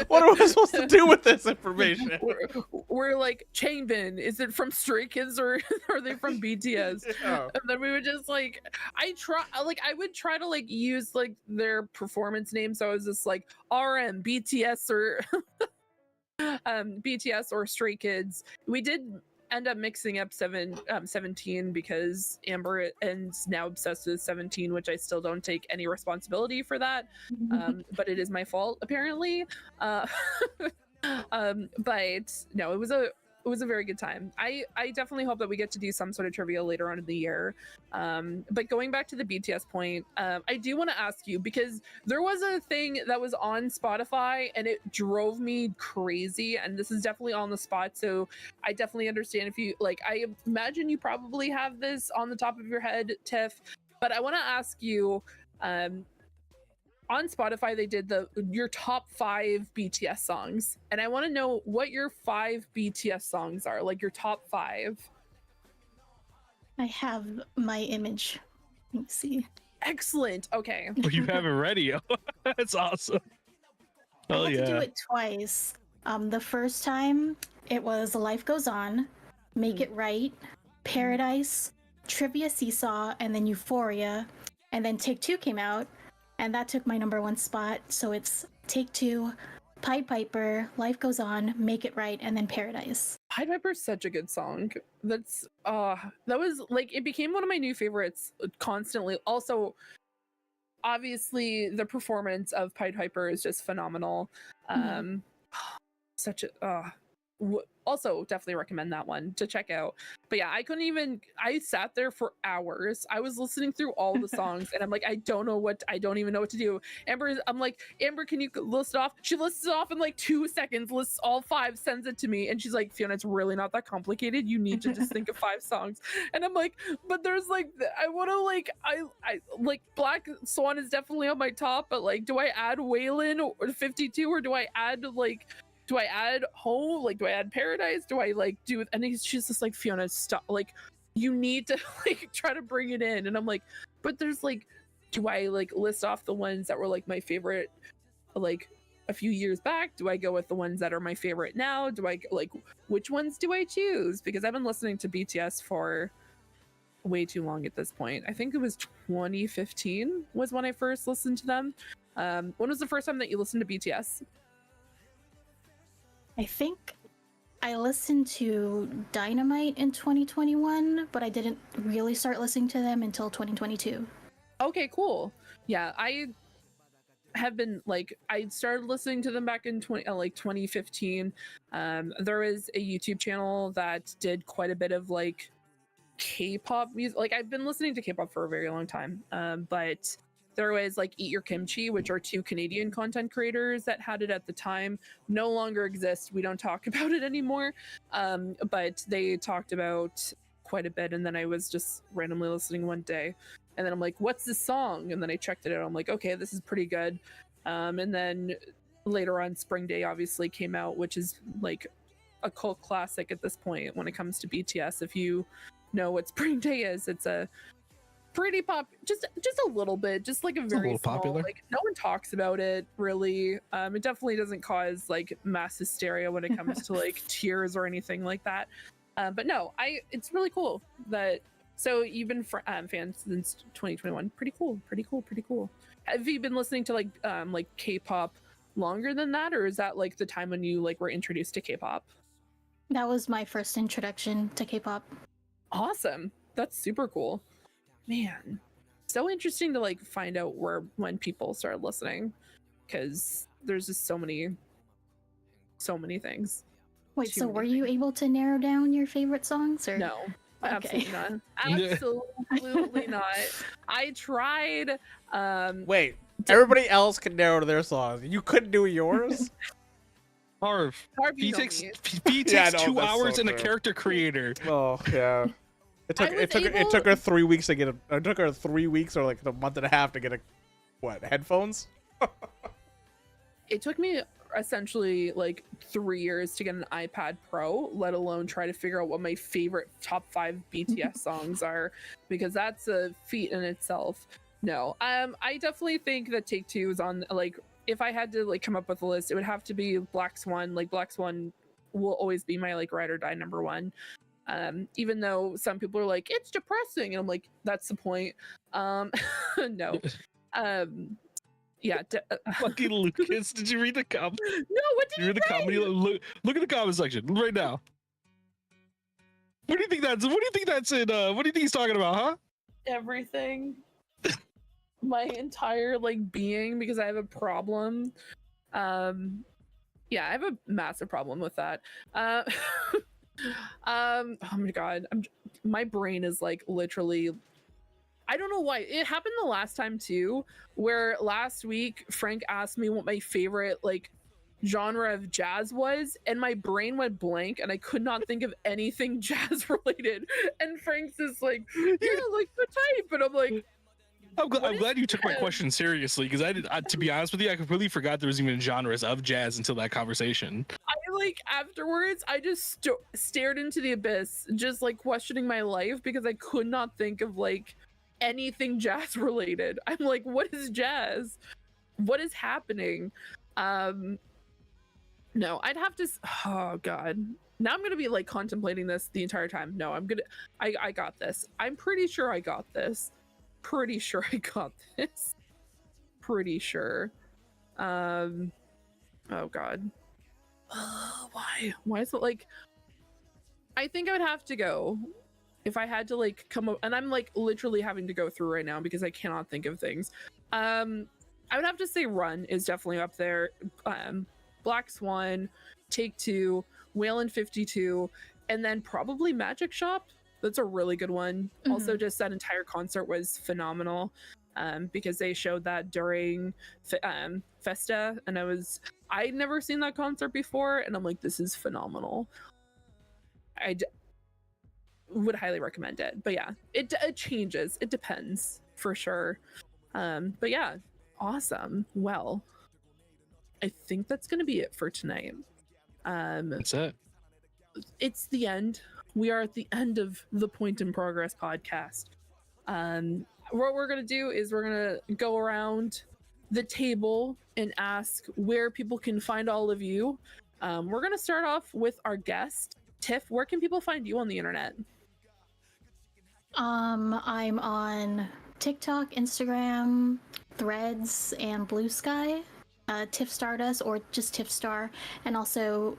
What am I supposed to do with this information? We're like, Changbin, is it from Stray Kids or are they from BTS? Yeah. And then we would just I would try to like use like their performance names. So I was just like RM, BTS or BTS or Stray Kids. We did end up mixing up 17 because Amber is now obsessed with 17, which I still don't take any responsibility for that, but it is my fault apparently. But no, it was a very good time. I definitely hope that we get to do some sort of trivia later on in the year. But going back to the BTS point, I do want to ask you, because there was a thing that was on Spotify and it drove me crazy, and this is definitely on the spot, so I definitely understand if you I imagine you probably have this on the top of your head, Tiff, but I want to ask you, on Spotify, they did your top 5 BTS songs, and I want to know what your 5 BTS songs are, like your top 5. I have my image. Let me see. Excellent. Okay. Oh, you have it ready. That's awesome. Oh I had yeah. to do it twice. The first time it was Life Goes On, Make It Right, Paradise, Trivia Seesaw, and then Euphoria, and then Take Two came out. And that took my number 1 spot. So it's Take Two, Pied Piper, Life Goes On, Make It Right, and then Paradise. Pied Piper is such a good song. That's that was it became one of my new favorites constantly. Also, obviously the performance of Pied Piper is just phenomenal. Such a also definitely recommend that one to check out. But yeah, I sat there for hours. I was listening through all the songs and I'm like, I don't even know what to do. I'm like, Amber, can you list it off? She lists it off in like 2 seconds, lists all 5, sends it to me, and she's like, Fiona, it's really not that complicated. You need to just think of 5 songs. And I'm like, but there's I want to I Black Swan is definitely on my top, but do I add Waylon or 52, or do I add Home? Do I add Paradise? Do I do it? And she's just like, Fiona, stop. You need to try to bring it in. And I'm like, but there's do I list off the ones that were my favorite a few years back? Do I go with the ones that are my favorite now? Do I which ones do I choose? Because I've been listening to BTS for way too long at this point. I think it was 2015 was when I first listened to them. When was the first time that you listened to BTS? I think I listened to Dynamite in 2021, but I didn't really start listening to them until 2022. Okay, cool. Yeah, I have been I started listening to them back in 2015. There was a YouTube channel that did quite a bit of K-pop music. I've been listening to K-pop for a very long time, but there was Eat Your Kimchi, which are 2 Canadian content creators that had it at the time. No longer exist. We don't talk about it anymore. But they talked about quite a bit. And then I was just randomly listening one day. And then I'm like, what's this song? And then I checked it out. I'm like, okay, this is pretty good. And then later on, Spring Day obviously came out, which is a cult classic at this point when it comes to BTS. If you know what Spring Day is, it's a pretty just a little bit, just a very small, popular. No one talks about it really. It definitely doesn't cause mass hysteria when it comes to tears or anything like that. But no, it's really cool that. So you've been fans since 2021. Pretty cool. Have you been listening to K-pop longer than that, or is that the time when you were introduced to K-pop? That was my first introduction to K-pop. Awesome. That's super cool. Man, so interesting to find out when people started listening, because there's just so many things. Wait, so were you able to narrow down your favorite songs, or no? Okay. Absolutely not. Absolutely not. I tried. Wait, everybody else can narrow their songs. You couldn't do yours? Harv. Harv, you He know takes me. he takes Yeah, no, 2 that's so hours and a true. character creator. Oh yeah. It took her 3 weeks to get a. It took her 3 weeks or like a month and a half to get a headphones. It took me essentially like 3 years to get an iPad Pro, let alone try to figure out what my favorite top 5 BTS songs are, because that's a feat in itself. No, I definitely think that Take Two is on, like, if I had to like come up with a list, it would have to be Black Swan. Like, Black Swan will always be my like ride or die number one. Even though some people are like, it's depressing, and I'm like, that's the point. No. Yeah. Fucking Lucas, did you read the comment? No, what did You read the comment? Look at the comment section right now. What do you think that's? What do you think that's in? What do you think he's talking about, huh? Everything. My entire like being, because I have a problem. Yeah, I have a massive problem with that. Oh my god, my brain is like literally. I don't know why. It happened the last time too, where last week Frank asked me what my favorite like genre of jazz was, and my brain went blank and I could not think of anything jazz related. And Frank's just like, yeah, like the type, and I'm like, I'm glad you took my question seriously, because to be honest with you, I completely forgot there was even genres of jazz until that conversation. I like afterwards, I just stared into the abyss, just like questioning my life, because I could not think of like anything jazz related. I'm like, what is jazz? What is happening? No, I'd have to. Oh god, now I'm gonna be like contemplating this the entire time. No, I got this. I'm pretty sure I got this. Pretty sure I got this. Pretty sure. Oh god. Why is it like? I think I would have to go. If I had to like come up, and I'm like literally having to go through right now because I cannot think of things. I would have to say Run is definitely up there. Black Swan, Take Two, Whalen 52, and then probably Magic Shop. That's a really good one. Mm-hmm. Also, just that entire concert was phenomenal, because they showed that during Festa, and I'd never seen that concert before, and I'm like, this is phenomenal. Would highly recommend it, but yeah, it changes, it depends for sure. But yeah, awesome. Well, I think that's gonna be it for tonight. That's it. It's the end. We are at the end of the Point in Progress podcast. What we're gonna do is we're gonna go around the table and ask where people can find all of you. We're gonna start off with our guest. Tiff, where can people find you on the internet? I'm on TikTok, Instagram, Threads, and Blue Sky. Tiff Stardust, or just Tiff Star, and also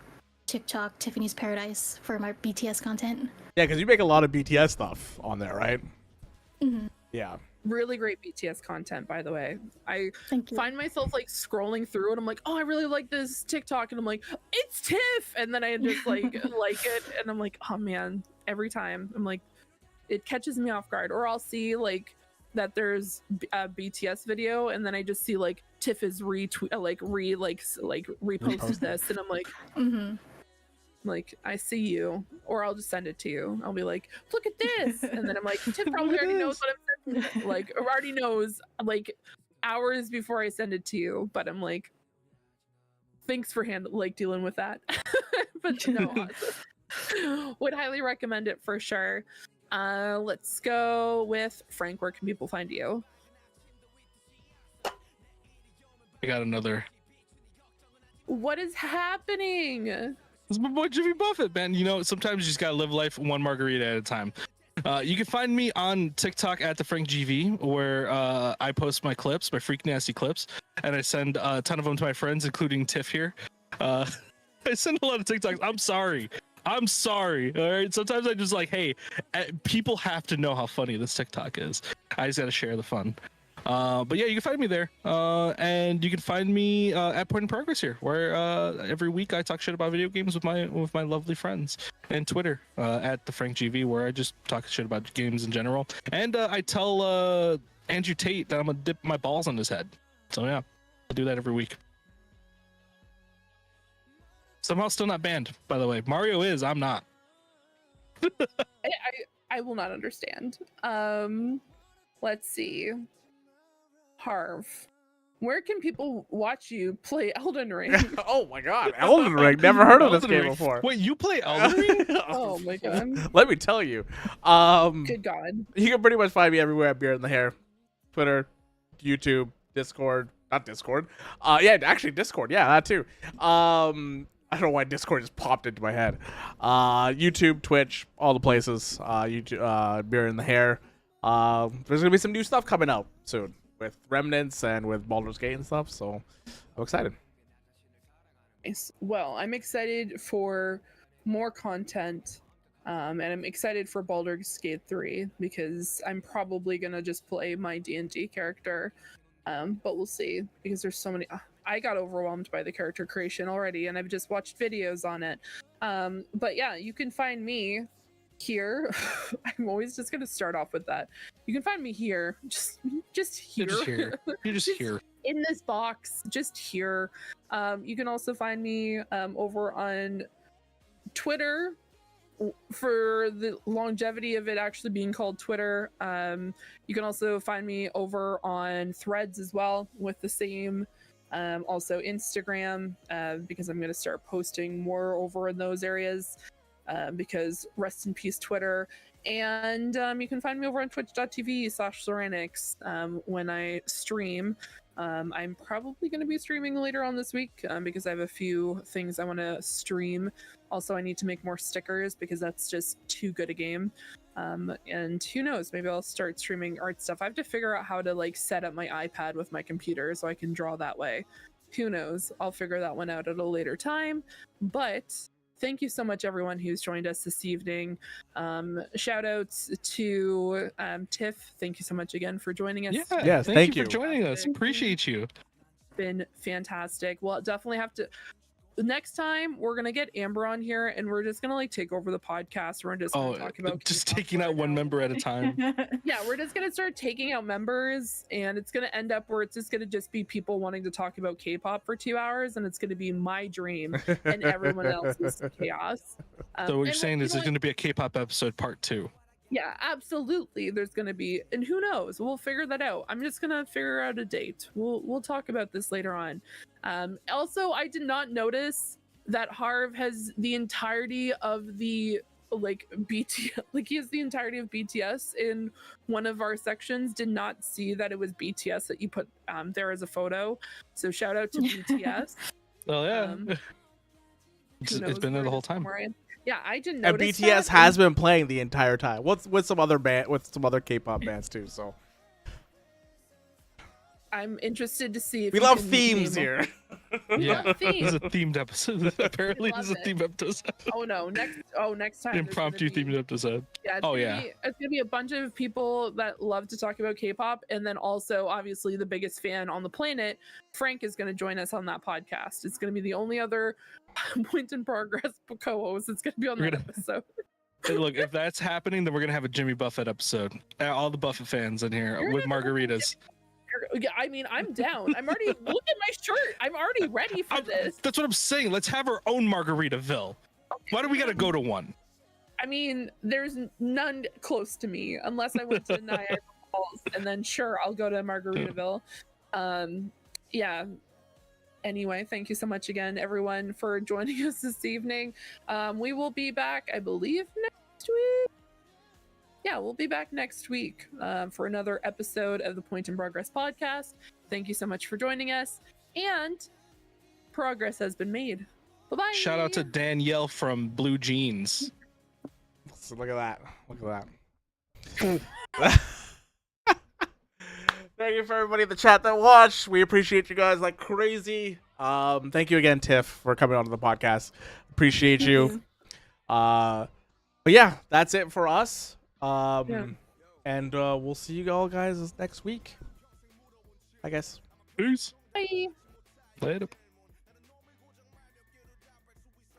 TikTok, Tiffany's Paradise, for my BTS content. Yeah, because you make a lot of BTS stuff on there, right? Mm-hmm. Yeah. Really great BTS content, by the way. I Thank you. find myself like scrolling through, and I'm like, oh, I really like this TikTok, and I'm like, it's Tiff, and then I just like like it, and I'm like, oh man, every time I'm like, it catches me off guard. Or I'll see like that there's a BTS video, and then I just see like Tiff is reposted this, and I'm like, Mm-hmm. like, I see you. Or I'll just send it to you. I'll be like, look at this, and then I'm like, Tiff probably already knows what I'm sending, like, or already knows like hours before I send it to you. But I'm like, thanks for dealing with that. But no, would highly recommend it for sure. Let's go with Frank. Where can people find you? I got another. What is happening? It's my boy Jimmy Buffett, man. You know, sometimes you just gotta live life one margarita at a time. You can find me on TikTok at the Frank GV, where I post my clips, my freak nasty clips, and I send a ton of them to my friends, including Tiff here. I send a lot of TikToks. I'm sorry. All right. Sometimes I just like, hey, people have to know how funny this TikTok is. I just gotta share the fun. But yeah, you can find me there, and you can find me at Point in Progress here, where every week I talk shit about video games with my lovely friends, and Twitter at the Frank GV, where I just talk shit about games in general, and I tell Andrew Tate that I'm gonna dip my balls on his head. So yeah, I do that every week. Somehow still not banned, by the way. Mario is, I'm not. I will not understand. Let's see. Harv, where can people watch you play Elden Ring? Oh my god, Elden Ring. Never heard of this Elden game Ring. before. Wait, you play Elden Ring? Oh my god. Let me tell you. Good god. You can pretty much find me everywhere at Beer in the Hair. Twitter, YouTube, Discord. Not Discord. Yeah, actually Discord. Yeah, that too. I don't know why Discord just popped into my head. YouTube, Twitch, all the places. YouTube, Beer in the Hair. There's gonna be some new stuff coming out soon with Remnants and with Baldur's Gate and stuff. So I'm excited. Nice. Well, I'm excited for more content. And I'm excited for Baldur's Gate 3 because I'm probably gonna just play my D&D character. But we'll see because there's so many. I got overwhelmed by the character creation already, and I've just watched videos on it. But yeah, you can find me here. I'm always just gonna start off with that. You can find me here, just here. You're just here. You're just here. In this box, just here. You can also find me over on Twitter for the longevity of it actually being called Twitter. You can also find me over on Threads as well with the same. Also Instagram, because I'm going to start posting more over in those areas, because rest in peace Twitter. And you can find me over on twitch.tv/Soranix when I stream. I'm probably going to be streaming later on this week because I have a few things I want to stream. Also, I need to make more stickers because that's just too good a game. And who knows, maybe I'll start streaming art stuff. I have to figure out how to like set up my iPad with my computer so I can draw that way. Who knows? I'll figure that one out at a later time. But thank you so much, everyone who's joined us this evening. Shout outs to Tiff. Thank you so much again for joining us. Yeah, yes, thank you for joining us. Appreciate you. Been fantastic. Well, definitely have to. Next time we're gonna get Amber on here, and we're just gonna like take over the podcast. We're just gonna talk about just K-pop taking out one member at a time. Yeah, we're just gonna start taking out members, and it's gonna end up where it's just gonna be people wanting to talk about K-pop for 2 hours, and it's gonna be my dream and everyone else's chaos. So what you're saying is there's going to be a K-pop episode part 2. Yeah, absolutely. There's gonna be, and who knows? We'll figure that out. I'm just gonna figure out a date. We'll talk about this later on. Also, I did not notice that Harv has the entirety of the like BTS, like he has the entirety of BTS in one of our sections. Did not see that it was BTS that you put there as a photo. So shout out to BTS. Oh yeah, it's been there the whole time. Yeah, I didn't And notice. BTS has been playing the entire time. With some other K-pop bands too. So I'm interested to see if we you love can themes name here. Yeah, this is a theme. themed episode. Apparently, this is a themed episode. Oh no! Next time. Impromptu themed episode. Yeah. It's gonna be a bunch of people that love to talk about K-pop, and then also obviously the biggest fan on the planet, Frank, is gonna join us on that podcast. It's gonna be the only other Point in Progress co-host that's gonna be on that episode. Hey, look, if that's happening, then we're gonna have a Jimmy Buffett episode. All the Buffett fans in here with margaritas. Yeah, I mean, I'm down. I'm already look at my shirt. I'm already ready for this. That's what I'm saying. Let's have our own Margaritaville. Why do we gotta go to one? I mean, there's none close to me unless I went to Niagara Falls, and then sure, I'll go to Margaritaville. Yeah. Anyway, thank you so much again, everyone, for joining us this evening. We will be back, I believe, next week. Yeah, we'll be back next week for another episode of the Point in Progress podcast. Thank you so much for joining us, and progress has been made. Bye-bye. Shout out to Danielle from Blue Jeans. So look at that. Look at that. Thank you for everybody in the chat that watched. We appreciate you guys like crazy. Thank you again, Tiff, for coming onto the podcast. Appreciate you. But yeah, that's it for us. And we'll see you all guys next week, I guess. Peace. Bye. Later.